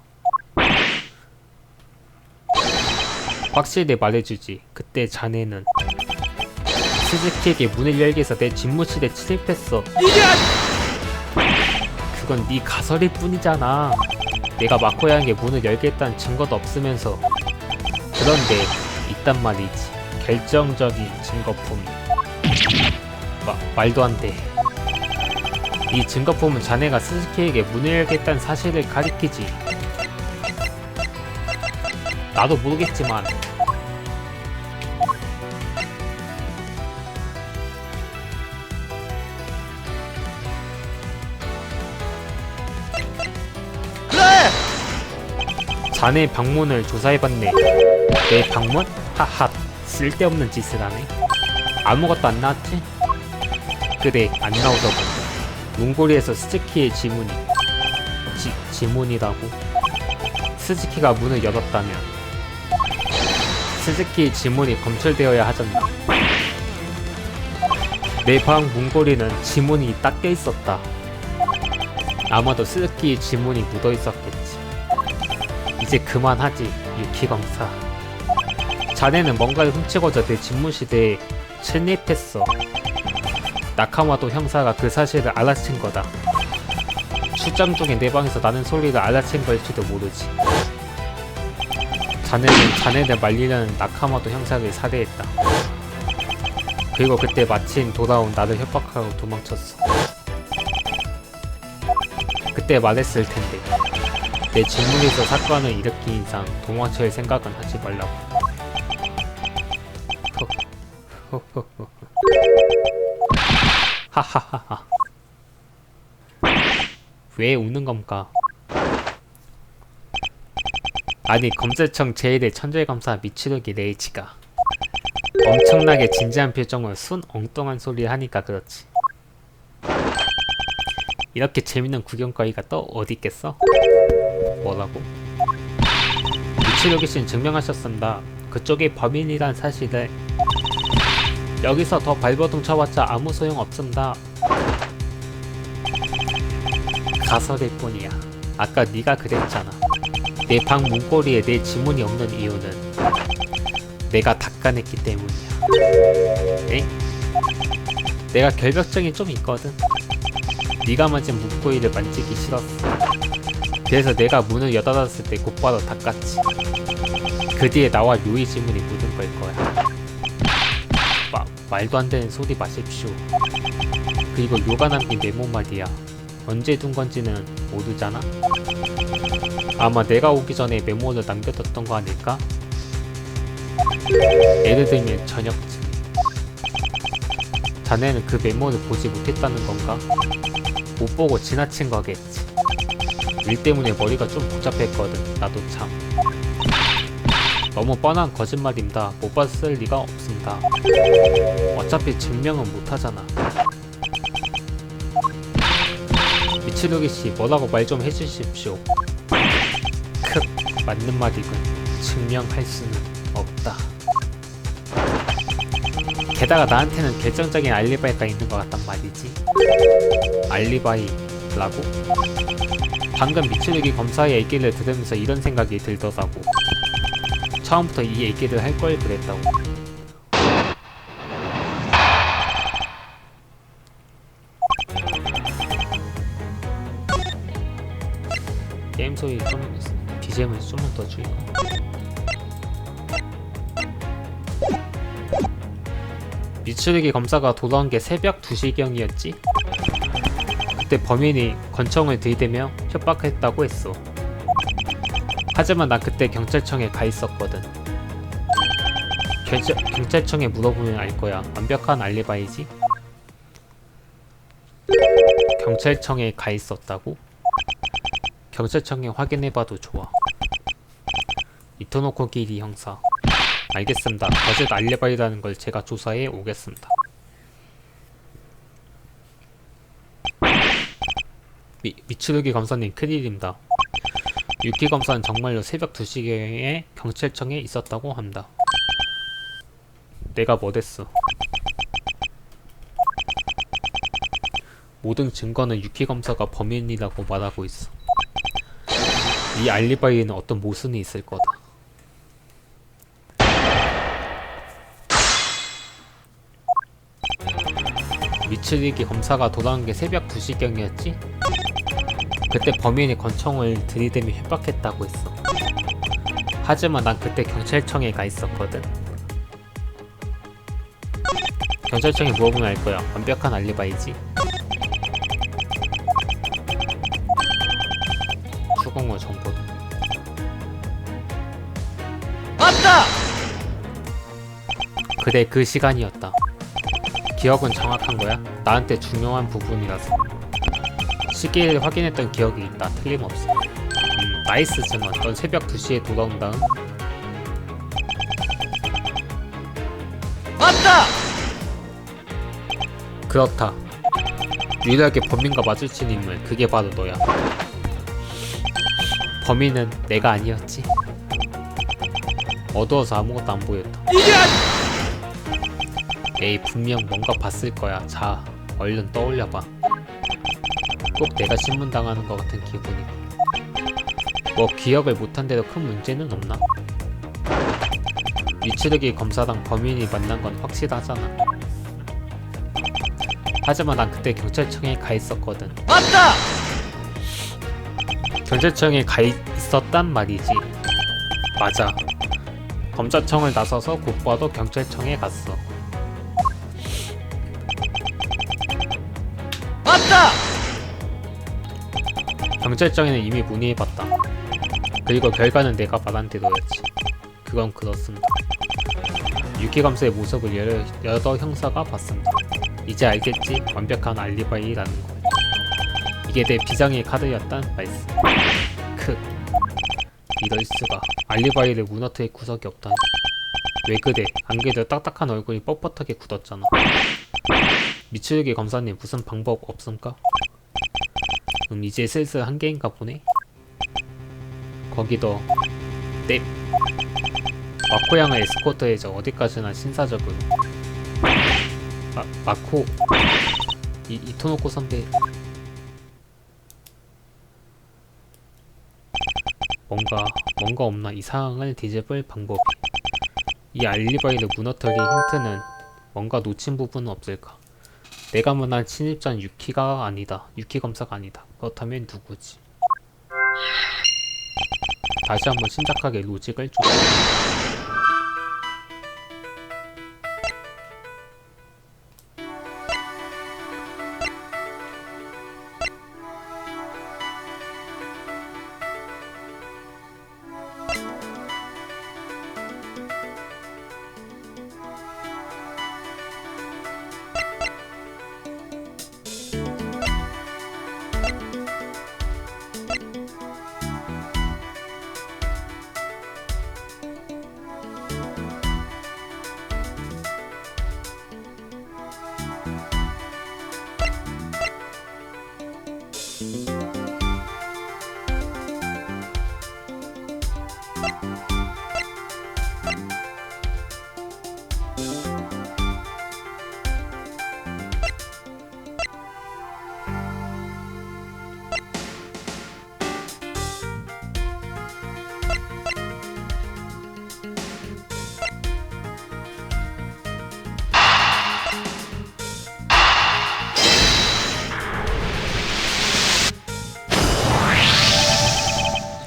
확실히 말해주지. 그때 자네는 스즈키에게 문을 열기 위해서 내 집무실에 침입했어. 이게 아니! 그건 네 가설일 뿐이잖아. 내가 마코양에게 문을 열겠다는 증거도 없으면서. 그런데 있단 말이지. 결정적인 증거품. 말도 안 돼. 이 증거품은 자네가 스즈키에게 문을 열겠다는 사실을 가리키지. 나도 모르겠지만 그래! 자네 방문을 조사해봤네. 내 방문? 하하, 쓸데없는 짓을 하네. 아무것도 안 나왔지? 그래, 안 나오더군. 문고리에서 스즈키의 지문이 지문이라고? 스즈키가 문을 열었다면 스즈키의 지문이 검출되어야 하잖아. 내 방 문고리는 지문이 닦여 있었다. 아마도 스즈키의 지문이 묻어 있었겠지. 이제 그만하지, 유키 검사. 자네는 뭔가를 훔치고자 내 집무실에 침입했어. 나카마도 형사가 그 사실을 알아챈 거다. 출장 중에 내 방에서 나는 소리를 알아챈 걸지도 모르지. 자네를 말리려는 나카마도 형사를 살해했다. 그리고 그때 마침 돌아온 나를 협박하고 도망쳤어. 그때 말했을 텐데 내 직무에서 사건을 일으킨 이상 도망칠 생각은 하지 말라고. 하하하하. 왜 웃는 겁니까? 아니, 검찰청 제1의 천재검사 미츠루기 레이치가 엄청나게 진지한 표정으로 순 엉뚱한 소리를 하니까 그렇지. 이렇게 재밌는 구경거리가 또 어디 있겠어? 뭐라고? 미츠루기 씨는 증명하셨습니다. 그쪽이 범인이란 사실을. 여기서 더 발버둥 쳐봤자 아무 소용 없습니다. 가설일 뿐이야. 아까 네가 그랬잖아. 내 방 문고리에 내 지문이 없는 이유는 내가 닦아냈기 때문이야. 엥? 내가 결벽증이 좀 있거든. 네가 만진 문고리를 만지기 싫었어. 그래서 내가 문을 열어놨을 때 곧바로 닦았지. 그 뒤에 나와 류의 지문이 묻은 걸 거야. 말도 안 되는 소리 마십시오. 그리고 류가 남긴 메모 말이야. 언제 둔 건지는 모르잖아? 아마 내가 오기 전에 메모를 남겨뒀던 거 아닐까? 예를 들면 저녁쯤. 자네는 그 메모를 보지 못했다는 건가? 못 보고 지나친 거겠지. 일 때문에 머리가 좀 복잡했거든. 나도 참. 너무 뻔한 거짓말입니다. 못 봤을 리가 없습니다. 어차피 증명은 못하잖아. 미츠루기씨, 뭐라고 말 좀 해주십시오. 맞는 말이군. 증명할 수는 없다. 게다가 나한테는 결정적인 알리바이가 있는 것 같단 말이지. 알리바이라고? 방금 미츠루기 검사의 얘기를 들으면서 이런 생각이 들더라고. 처음부터 이 얘기를 할 걸 그랬다고. 게임 소리 좀 BGM을 좀만 더 줄이고. 미츠루기 검사가 돌아온 게 새벽 2시경이었지? 그때 범인이 권총을 들이대며 협박했다고 했어. 하지만 난 그때 경찰청에 가 있었거든. 경찰청에 물어보면 알 거야. 완벽한 알리바이지? 경찰청에 가 있었다고? 경찰청에 확인해봐도 좋아. 이토노코 기리 형사. 알겠습니다. 거짓 알리바이라는 걸 제가 조사해 오겠습니다. 미츠루기 검사님, 큰일입니다. 유키 검사는 정말로 새벽 2시경에 경찰청에 있었다고 합니다. 내가 뭐랬어? 모든 증거는 유키 검사가 범인이라고 말하고 있어. 이 알리바이에는 어떤 모순이 있을 거다. 미츠루기 검사가 돌아온 게 새벽 2시경이었지? 그때 범인이 권총을 들이대며 협박했다고 했어. 하지만 난 그때 경찰청에 가 있었거든. 경찰청에 물어보면 알 거야. 완벽한 알리바이지. 추궁 후 정보. 맞다! 그래, 그 시간이었다. 기억은 정확한 거야? 나한테 중요한 부분이라서. 시계를 확인했던 기억이 있다. 틀림없어. 나이스 증언. 넌 새벽 2시에 돌아온 다음 맞다! 그렇다. 유일하게 범인과 마주친 인물, 그게 바로 너야. 범인은 내가 아니었지. 어두워서 아무것도 안 보였다. 이게 아니! 에이, 분명 뭔가 봤을 거야. 자, 얼른 떠올려봐. 꼭 내가 신문당하는 것 같은 기분이. 뭐 기억을 못한 대로 큰 문제는 없나? 위치르기 검사랑 범인이 만난 건 확실하잖아. 하지만 난 그때 경찰청에 가 있었거든. 맞다! 경찰청에 가 있었단 말이지. 맞아. 검사청을 나서서 곧바로 경찰청에 갔어. 맞다! 경찰청에는 이미 문의해봤다. 그리고 결과는 내가 말한 대로였지. 그건 그렇습니다. 유기검사의 모습을 여러 형사가 봤습니다. 이제 알겠지? 완벽한 알리바이라는 걸. 이게 내 비장의 카드였단 말씀. 이럴 수가. 알리바이를 무너뜨릴 구석이 없다니. 왜 그래? 안 그래도 딱딱한 얼굴이 뻣뻣하게 굳었잖아. 미추르기 검사님, 무슨 방법 없습니까? 이제 슬슬 한계인가 보네? 거기도 넵. 마코양을 에스코트해줘. 어디까지나 신사적으로. 마코 이토노코 선배, 뭔가 없나? 이 상황을 뒤집을 방법이. 이 알리바이를 무너뜨릴 힌트는 뭔가 놓친 부분은 없을까? 내가 만난 침입자는 유키가 아니다. 유키 검사가 아니다. 그렇다면 누구지? 다시 한번 심각하게 로직을 좀.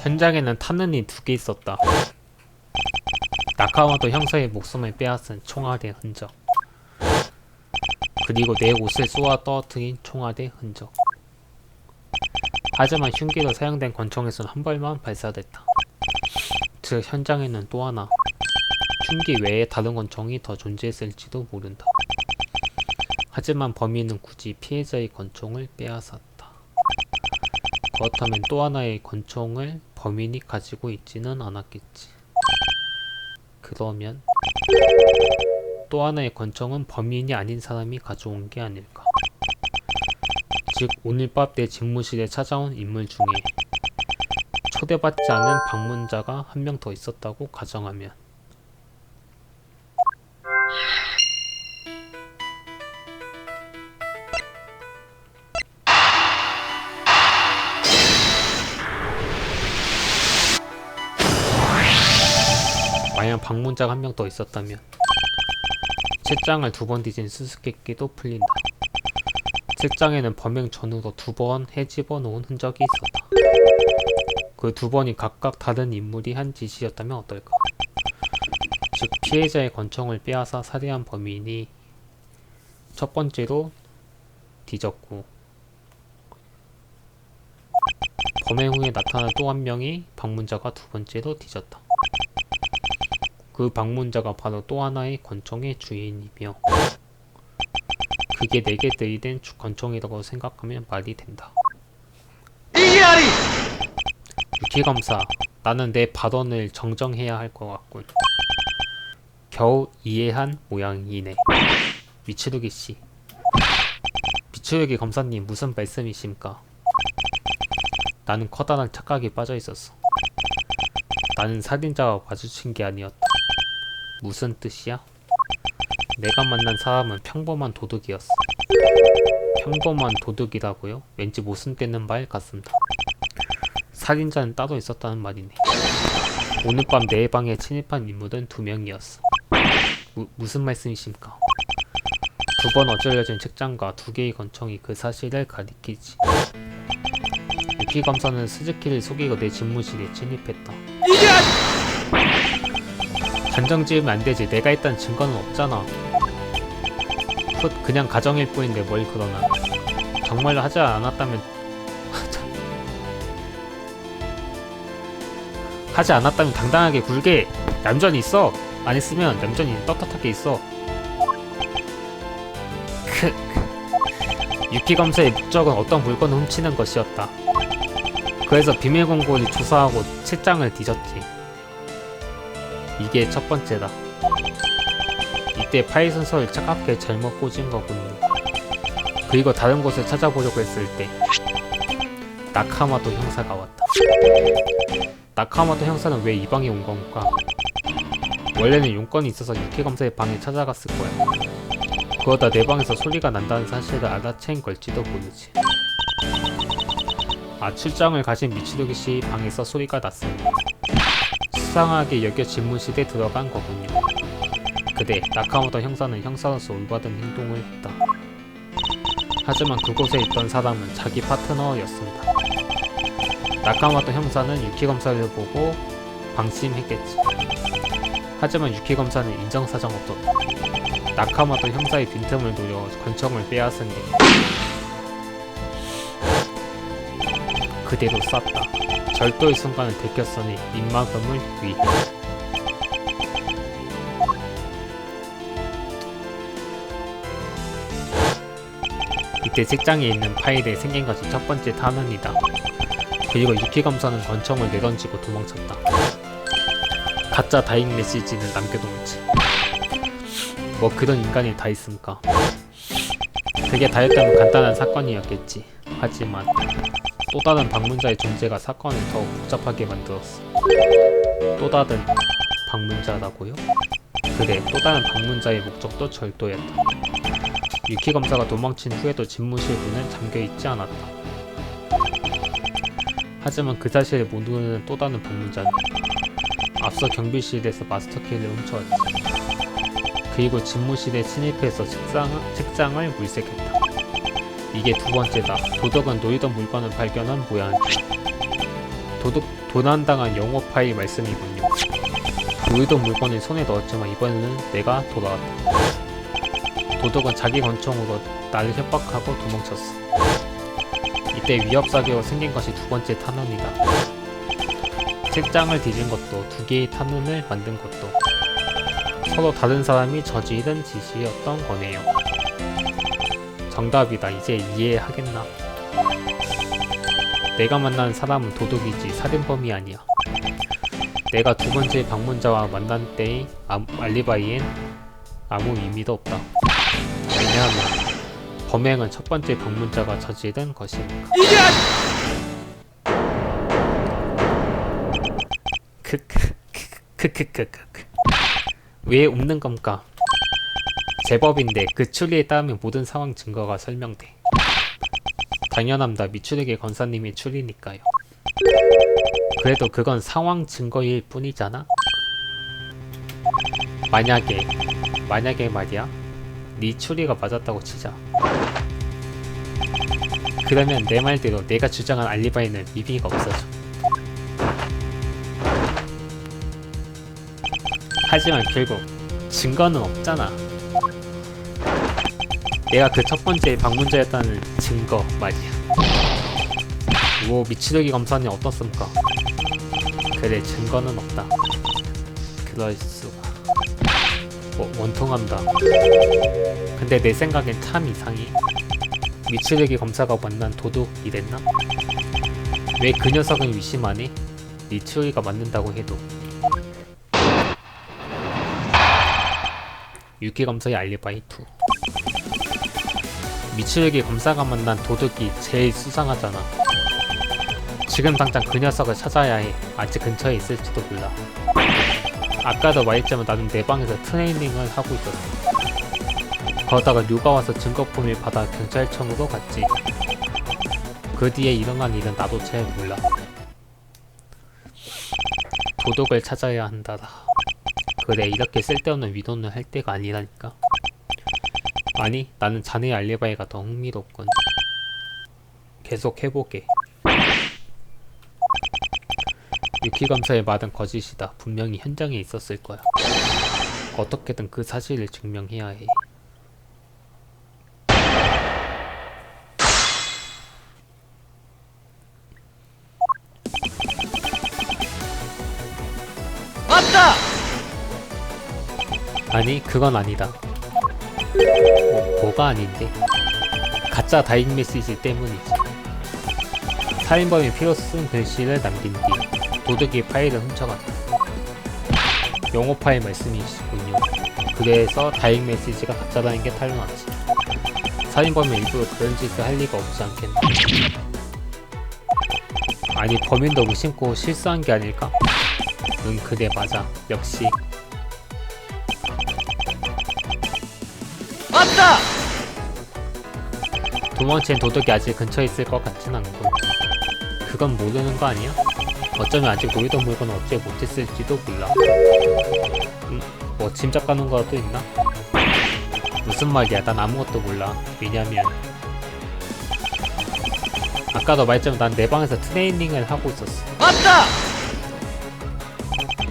현장에는 타는이 2개 있었다. 나카모토 형사의 목숨을 빼앗은 총알의 흔적, 그리고 내 옷을 쏘아 떨어뜨린 총알의 흔적. 하지만 흉기로 사용된 권총에서는 한 발만 발사됐다. 즉 현장에는 또 하나 흉기 외에 다른 권총이 더 존재했을지도 모른다. 하지만 범인은 굳이 피해자의 권총을 빼앗았다. 그렇다면 또 하나의 권총을 범인이 가지고 있지는 않았겠지. 그러면 또 하나의 권총은 범인이 아닌 사람이 가져온 게 아닐까. 즉 오늘 밤 내 집무실에 찾아온 인물 중에 초대받지 않은 방문자가 한 명 더 있었다고 가정하면, 만약 방문자가 한 명 더 있었다면 책장을 2번 뒤진 수수께끼도 풀린다. 책장에는 범행 전후로 2번 헤집어 놓은 흔적이 있었다. 그 2번이 각각 다른 인물이 한 짓이었다면 어떨까? 즉 피해자의 권총을 빼앗아 살해한 범인이 첫 번째로 뒤졌고, 범행 후에 나타난 또 한 명이 방문자가 두 번째로 뒤졌다. 그 방문자가 바로 또 하나의 권총의 주인이며, 그게 4개 들이댄 권총이라고 생각하면 말이 된다. 이기아리! 유키검사, 나는 내 발언을 정정해야 할 것 같군. 겨우 이해한 모양이네. 미츠루기씨. 미츠루기 검사님, 무슨 말씀이십니까? 나는 커다란 착각에 빠져있었어. 나는 살인자와 마주친 게 아니었다. 무슨 뜻이야? 내가 만난 사람은 평범한 도둑이었어. 평범한 도둑이라고요? 왠지 모순되는 말 같습니다. 살인자는 따로 있었다는 말이네. 오늘 밤 내 방에 침입한 인물은 2명이었어. 무슨 말씀이십니까? 2번 어질러진 책장과 2개의 권총이 그 사실을 가리키지. 유키 검사는 스즈키를 속이고 내 집무실에 침입했다. 단정 지으면 안 되지. 내가 했던 증거는 없잖아. 그냥 가정일 뿐인데 뭘 그러나. 정말로 하지 않았다면 하지 않았다면 당당하게 굴게 얌전히 있어. 안 했으면 얌전히 떳떳하게 있어. 유키 검사의 목적은 어떤 물건을 훔치는 것이었다. 그래서 비밀공고를 조사하고 책장을 뒤졌지. 이게 첫 번째다. 이때 파일 순서를 차갑게 잘못 꽂은 거군요. 그리고 다른 곳을 찾아보려고 했을 때 나카마도 형사가 왔다. 나카마도 형사는 왜 이 방에 온 건가? 원래는 용건이 있어서 유키 검사의 방에 찾아갔을 거야. 그러다 내 방에서 소리가 난다는 사실을 알아챈 걸지도 모르지. 출장을 가신 미츠루기 씨 방에서 소리가 났습니다. 수상하게 여겨 집무실에 들어간 거군요. 그때 나카모토 형사는 형사로서 올바른 행동을 했다. 하지만 그곳에 있던 사람은 자기 파트너였습니다. 나카모토 형사는 유키 검사를 보고 방심했겠지. 하지만 유키 검사는 인정사정 없었다. 나카모토 형사의 빈틈을 노려 권총을 빼앗은 뒤 그대로 쐈다. 절도의 순간을 들켰으니 입막음을 위해. 이때 책장에 있는 파일에 생긴 것이 첫 번째 탄원이다. 그리고 유키 검사는 권총을 내던지고 도망쳤다. 가짜 다잉 메시지는 남겨놓지. 뭐 그런 인간이 다 있습니까? 그게 다였다면 간단한 사건이었겠지. 하지만 또 다른 방문자의 존재가 사건을 더욱 복잡하게 만들었어. 또 다른 방문자라고요? 그래, 또 다른 방문자의 목적도 절도였다. 유키 검사가 도망친 후에도 집무실 문은 잠겨있지 않았다. 하지만 그 사실을 모르는 또 다른 방문자는 앞서 경비실에서 마스터키를 훔쳐왔지. 그리고 집무실에 침입해서 책장을 물색했다. 이게 두 번째다. 도둑은 노리던 물건을 발견한 모양이다. 도난당한 영어 파일 말씀이군요. 노리던 물건을 손에 넣었지만 이번에는 내가 돌아왔다. 도둑은 자기 권총으로 나를 협박하고 도망쳤어. 이때 위협사기로 생긴 것이 두 번째 탄원이다. 책장을 뒤진 것도, 2개의 탄원을 만든 것도 서로 다른 사람이 저지른 짓이었던 거네요. 정답이다. 이제 이해하겠나? 내가 만난 사람은 도둑이지 살인범이 아니야. 내가 두 번째 방문자와 만난 때의 알리바이엔 아무 의미도 없다. 왜냐하면 범행은 첫 번째 방문자가 저지른 것이니까. 왜 웃는 겁니까? 제법인데 그 추리에 따르면 모든 상황 증거가 설명돼. 당연합니다. 미추르기 권사님의 추리니까요. 그래도 그건 상황 증거일 뿐이잖아? 만약에 말이야, 네 추리가 맞았다고 치자. 그러면 내 말대로 내가 주장한 알리바이는 의미가 없어져. 하지만 결국 증거는 없잖아. 내가 그 첫 번째 방문자였다는 증거 말이야. 뭐 미치르기 검사는 어떻습니까? 그래, 증거는 없다. 그럴 수가. 원통한다. 근데 내 생각엔 참 이상해. 미치르기 검사가 만난 도둑이랬나? 왜 그 녀석은 의심 안 해? 미치르기가 맞는다고 해도. 유키 검사의 알리바이 2. 미치르기 검사가 만난 도둑이 제일 수상하잖아. 지금 당장 그 녀석을 찾아야 해. 아직 근처에 있을지도 몰라. 아까도 말했지만 나는 내 방에서 트레이닝을 하고 있었어. 그러다가 류가 와서 증거품을 받아 경찰청으로 갔지. 그 뒤에 일어난 일은 나도 잘 몰라. 도둑을 찾아야 한다라. 그래, 이렇게 쓸데없는 위로는 할 때가 아니라니까. 아니, 나는 자네의 알리바이가 더 흥미롭군. 계속 해보게. 유키 검사의 말은 거짓이다. 분명히 현장에 있었을 거야. 어떻게든 그 사실을 증명해야 해. 맞다! 아니, 그건 아니다. 뭐가 아닌데? 가짜 다잉 메시지 때문이지. 살인범이 피로 쓴 글씨를 남긴 뒤 도둑이 파일을 훔쳐갔다. 영어 파일 말씀이시군요. 그래서 다잉 메시지가 가짜라는 게 탄로났지. 살인범이 일부러 그런 짓을 할 리가 없지 않겠나. 아니, 범인도 무심코 실수한 게 아닐까? 응, 그래, 맞아. 역시. 맞다! 도망친 도둑이 아직 근처에 있을 것 같진 않고. 그건 모르는 거 아니야? 어쩌면 아직 노리던 물건을 어째 못했을지도 몰라. 뭐 짐작가는 거라도 있나? 무슨 말이야, 난 아무것도 몰라. 왜냐면 아까도 말했지만 난 내 방에서 트레이닝을 하고 있었어. 맞다!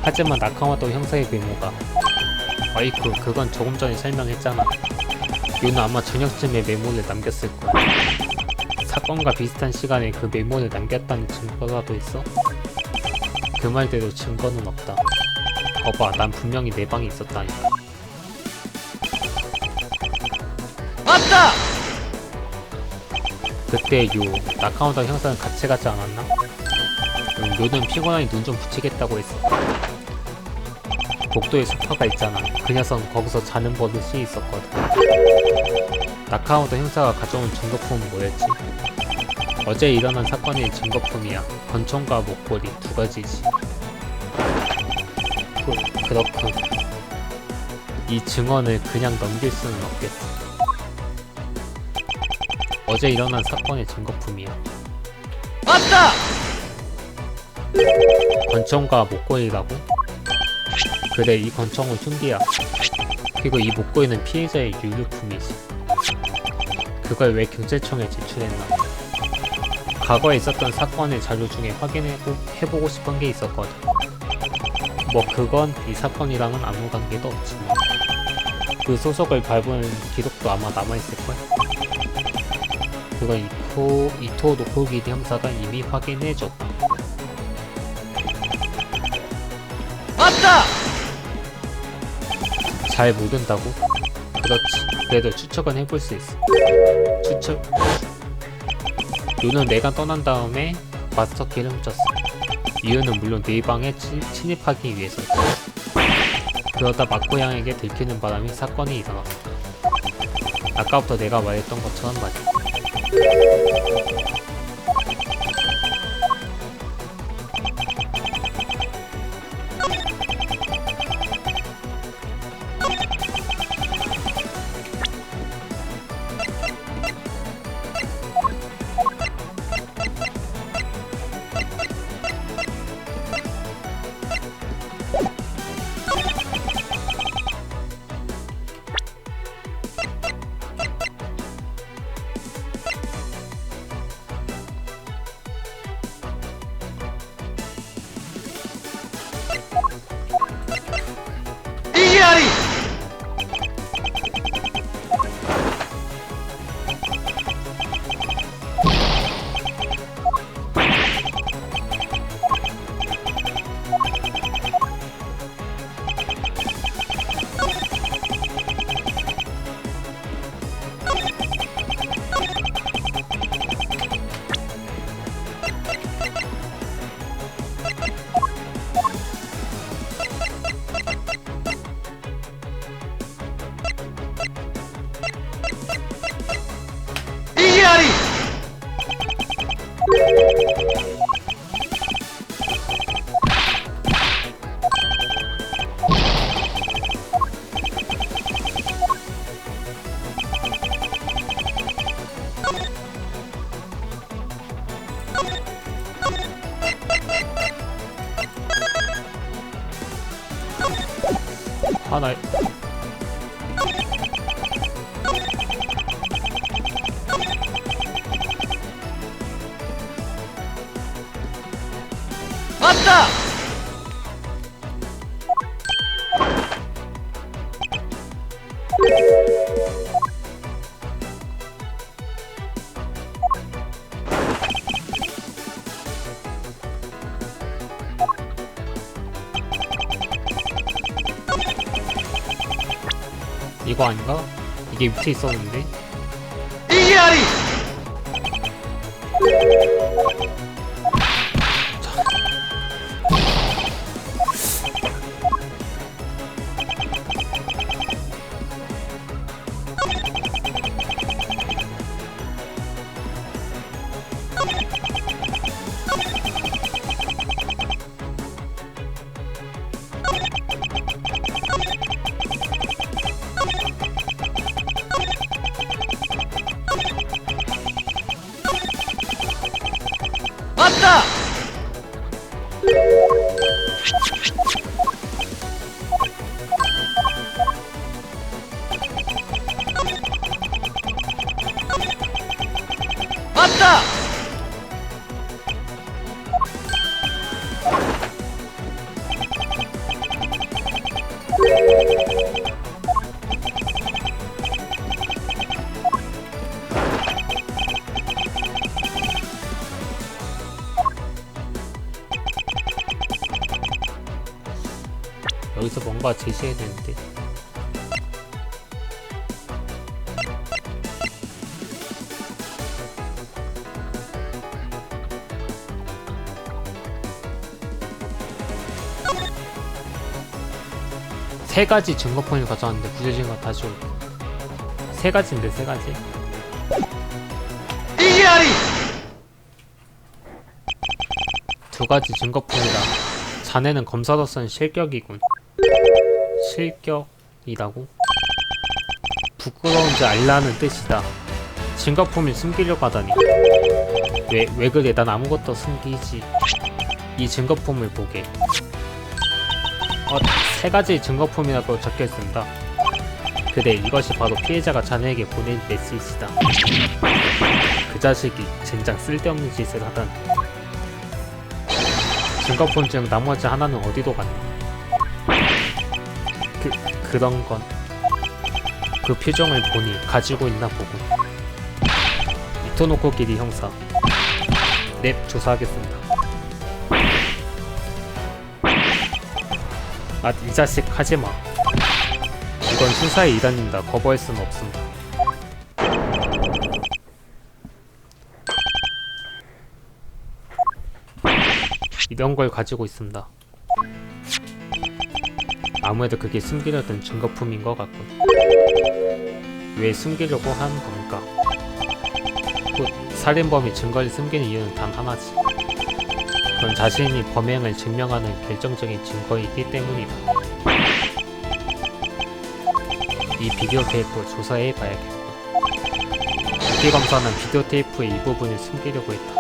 하지만 나카모토 형사의 메모가. 아이쿠, 그건 조금 전에 설명했잖아. 요는 아마 저녁쯤에 메모를 남겼을 거야. 사건과 비슷한 시간에 그 메모를 남겼다는 증거라도 있어? 그 말대로 증거는 없다. 거봐, 난 분명히 내 방에 있었다니까. 맞다! 그때 요 나카모토 형사는 같이 가지 않았나? 요는 피곤하니 눈 좀 붙이겠다고 했어. 복도에 소파가 있잖아. 그 녀석은 거기서 자는 버릇이 있었거든. 나카모토 형사가 가져온 증거품은 뭐였지? 어제 일어난 사건의 증거품이야. 권총과 목걸이 두 가지지. 그렇군. 이 증언을 그냥 넘길 수는 없겠어. 어제 일어난 사건의 증거품이야. 맞다! 권총과 목걸이라고? 그래, 이 권총은 툰디야. 그리고 이 목걸이는 피해자의 유류품이지. 그걸 왜 경찰청에 제출했나? 과거에 있었던 사건의 자료 중에 확인해보고 싶은 게 있었거든. 뭐 그건 이 사건이랑은 아무 관계도 없지만 그 소속을 밟은 기록도 아마 남아있을걸? 그건 이토 노코기리 형사가 이미 확인해줬다. 맞다! 잘 모른다고? 그렇지. 그래도 추측은 해볼 수 있어. 추측? 요는 내가 떠난 다음에 마스터키를 훔쳤어. 이유는 물론 네 방에 침입하기 위해서지. 그러다 마코양에게 들키는 바람에 사건이 일어났어. 아까부터 내가 말했던 것처럼 말이야. 하나 맞다! 이거 아닌가? 이게 밑에 있었는데. 이기아리! 맞다! 맞다! 여기서 뭔가 제시해야 되는데. 세 가지 증거폰을 가져왔는데 부재중과 다시 올. 세 가지인데 세 가지. 이기아리! 두 가지 증거품이다. 자네는 검사로서는 실격이군. 실격이라고? 부끄러운지 알라는 뜻이다. 증거품을 숨기려고 하다니. 왜 그래? 난 아무것도 숨기지. 이 증거품을 보게. 세 가지 증거품이라고 적혀있습니다. 그래, 이것이 바로 피해자가 자네에게 보낸 메시지다. 그 자식이 젠장 쓸데없는 짓을 하다니. 증거품 중 나머지 하나는 어디로 갔니? 그런 건 그 표정을 보니 가지고 있나 보고. 이토노코 기리 형사. 넵, 조사하겠습니다. 이 자식 하지마. 이건 수사의 일환입니다. 거부할 수는 없습니다. 이런 걸 가지고 있습니다. 아무래도 그게 숨기려던 증거품인 것 같군. 왜 숨기려고 하는 겁니까? 곧 살인범이 증거를 숨기는 이유는 단 하나지. 그건 자신이 범행을 증명하는 결정적인 증거이기 때문이다. 이 비디오 테이프 조사해 봐야겠고. 유기 검사는 비디오 테이프의 일부분을 숨기려고 했다.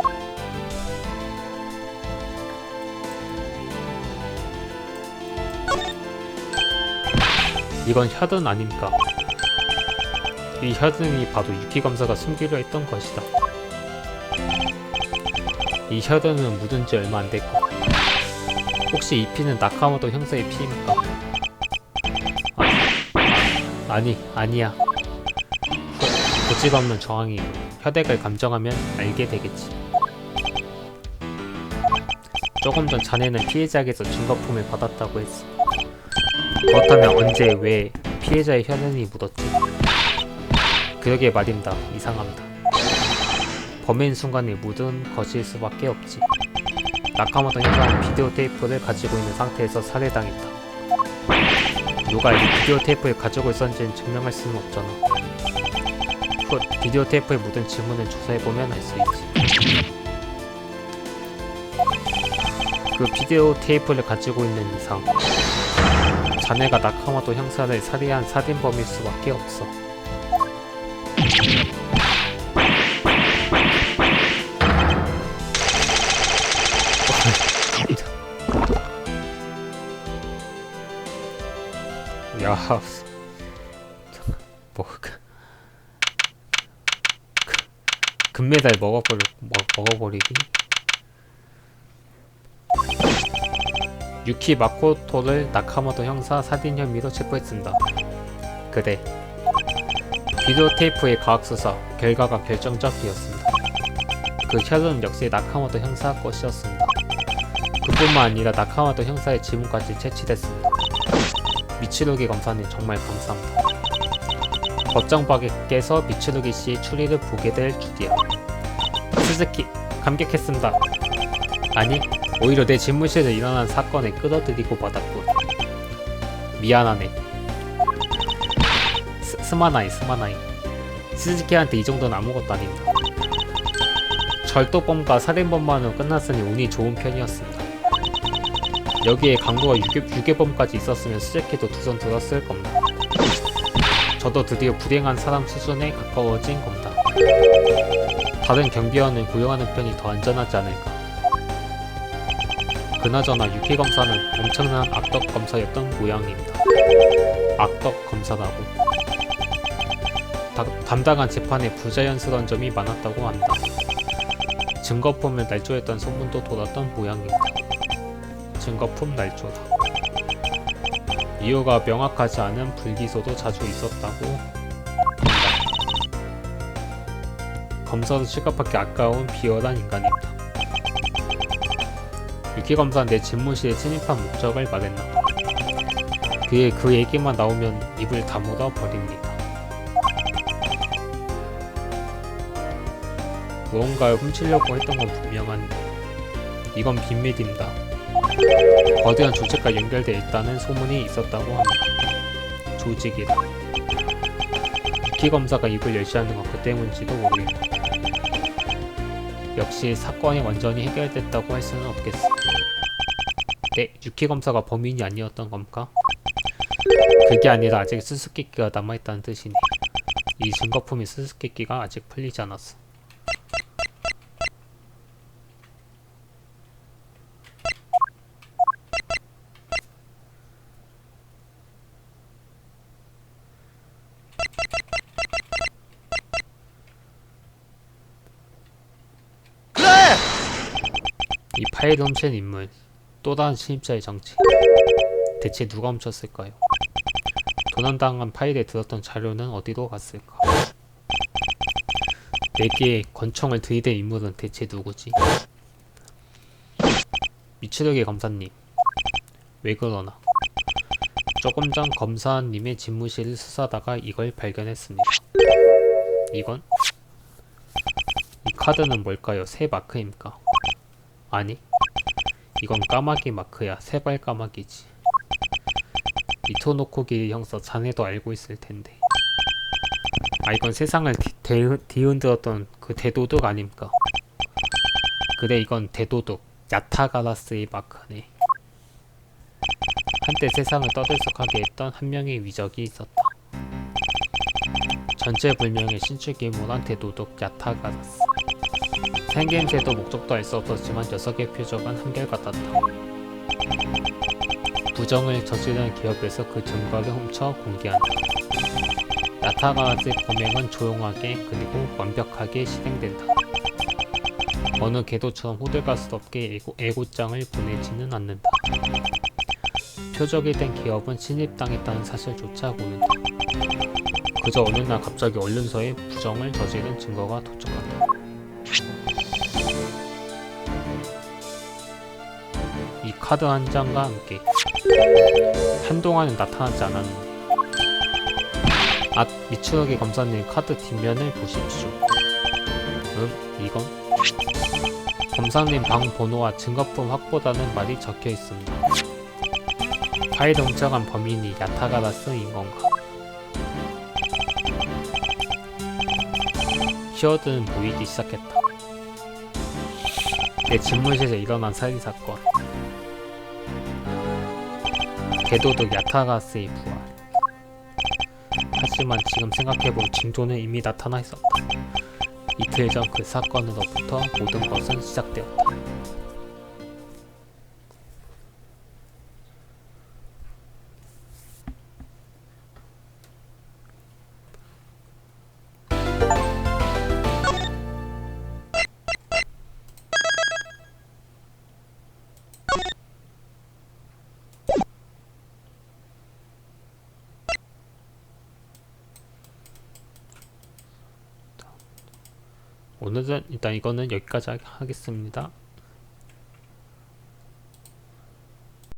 이건 혈흔 아닙니까? 이 혈흔이 바로 유기 검사가 숨기려 했던 것이다. 이 혈흔은 묻은 지 얼마 안 됐고. 혹시 이 피는 나카모토 형사의 피입니까? 아니야. 고질없는 저항이고 혈액을 감정하면 알게 되겠지. 조금 전 자네는 피해자에게서 증거품을 받았다고 했어. 그렇다면 언제 왜 피해자의 혈흔이 묻었지? 그러게 말입니다. 이상합니다. 범행 순간에 묻은 것일 수밖에 없지. 나카모토 형사는 비디오 테이프를 가지고 있는 상태에서 살해당했다. 누가 이 비디오 테이프를 가지고 있었는지는 증명할 수는 없잖아. 비디오 테이프에 묻은 지문을 조사해보면 알 수 있지. 그 비디오 테이프를 가지고 있는 이상 자네가 나카모토 형사를 살해한 살인범일 수밖에 없어. 야, 뭐 금메달 먹어버리기. 유키 마코토를 나카모토 형사 살인 혐의로 체포했습니다. 그래. 비디오 테이프의 과학수사 결과가 결정적이었습니다. 그 혈흔 역시 나카모토 형사 것이었습니다. 그뿐만 아니라 나카모토 형사의 지문까지 채취됐습니다. 미츠루기 검사님 정말 감사합니다. 법정 밖에서 미츠루기 씨의 추리를 보게 될 줄이야. 스즈키 감격했습니다. 아니 오히려 내 집무실에서 일어난 사건에 끌어들이고 받았군. 미안하네. 스마나이. 스즈키한테 이 정도는 아무것도 아닙니다. 절도범과 살인범만으로 끝났으니 운이 좋은 편이었습니다. 여기에 강도가 유괴범까지 있었으면 스즈키도 두 손 들었을 겁니다. 저도 드디어 불행한 사람 수준에 가까워진 겁니다. 다른 경비원을 고용하는 편이 더 안전하지 않을까. 그나저나 유키 검사는 엄청난 악덕 검사였던 모양입니다. 악덕 검사라고. 담당한 재판에 부자연스러운 점이 많았다고 합니다. 증거품을 날조했던 소문도 돌았던 모양입니다. 증거품 날조다. 이유가 명확하지 않은 불기소도 자주 있었다고 합니다. 검사도 실컷받기 아까운 비열한 인간입니다. 유키 검사는 내 집무실에 침입한 목적을 말했나. 그의 그 얘기만 나오면 입을 다물어 버립니다. 무언가를 훔치려고 했던 건 분명한데 이건 비밀입니다. 거대한 조직과 연결되어 있다는 소문이 있었다고 합니다. 조직이다. 유키 검사가 입을 열시하는 건 그 때문인지도 모르겠다. 역시 사건이 완전히 해결됐다고 할 수는 없겠어. 네, 유키 검사가 범인이 아니었던 겁니까? 그게 아니라 아직 수수께끼가 남아있다는 뜻이네. 이 증거품이 수수께끼가 아직 풀리지 않았어. 이 파일을 훔친 인물, 또 다른 침입자의 정체. 대체 누가 훔쳤을까요? 도난당한 파일에 들었던 자료는 어디로 갔을까? 내게 권총을 들이댄 인물은 대체 누구지? 미츠루기 검사님, 왜 그러나? 조금 전 검사님의 집무실을 수사하다가 이걸 발견했습니다. 이건? 이 카드는 뭘까요? 새 마크입니까? 아니, 이건 까마귀 마크야. 세발 까마귀지. 이토노코기 형사, 자네도 알고 있을 텐데. 아, 이건 세상을 뒤흔들었던 그 대도둑 아닙니까? 그래, 이건 대도둑 야타가라스의 마크네. 한때 세상을 떠들썩하게 했던 한 명의 위적이 있었다. 전체불명의 신출귀몰한 대도둑 야타가라스. 생김새도 목적도 알 수 없었지만 녀석의 표정은 한결같았다. 부정을 저지른 기업에서 그 증거를 훔쳐 공개한다. 야타가라스의 범행은 조용하게 그리고 완벽하게 실행된다. 어느 궤도처럼 호들갑스럽게 애고장을 보내지는 않는다. 표적이 된 기업은 신입당했다는 사실조차 모른다. 그저 어느 날 갑자기 언론서에 부정을 저지른 증거가 도착한다. 이 카드 한 장과 함께 한동안은 나타나지 않았는데. 미츠루기 검사님 카드 뒷면을 보십시오. 이건? 검사님 방 번호와 증거품 확보라는 말이 적혀 있습니다. 파일 훔쳐간 범인이 야타가라스인 건가? 키워드는 보이기 시작했다. 내 집무실에서 일어난 살인사건. 대도둑 야타가라스의 부활. 하지만 지금 생각해보면 징조는 이미 나타나 있었다. 이틀 전 그 사건으로부터 모든 것은 시작되었다. 오늘은 일단 이거는 여기까지 하겠습니다.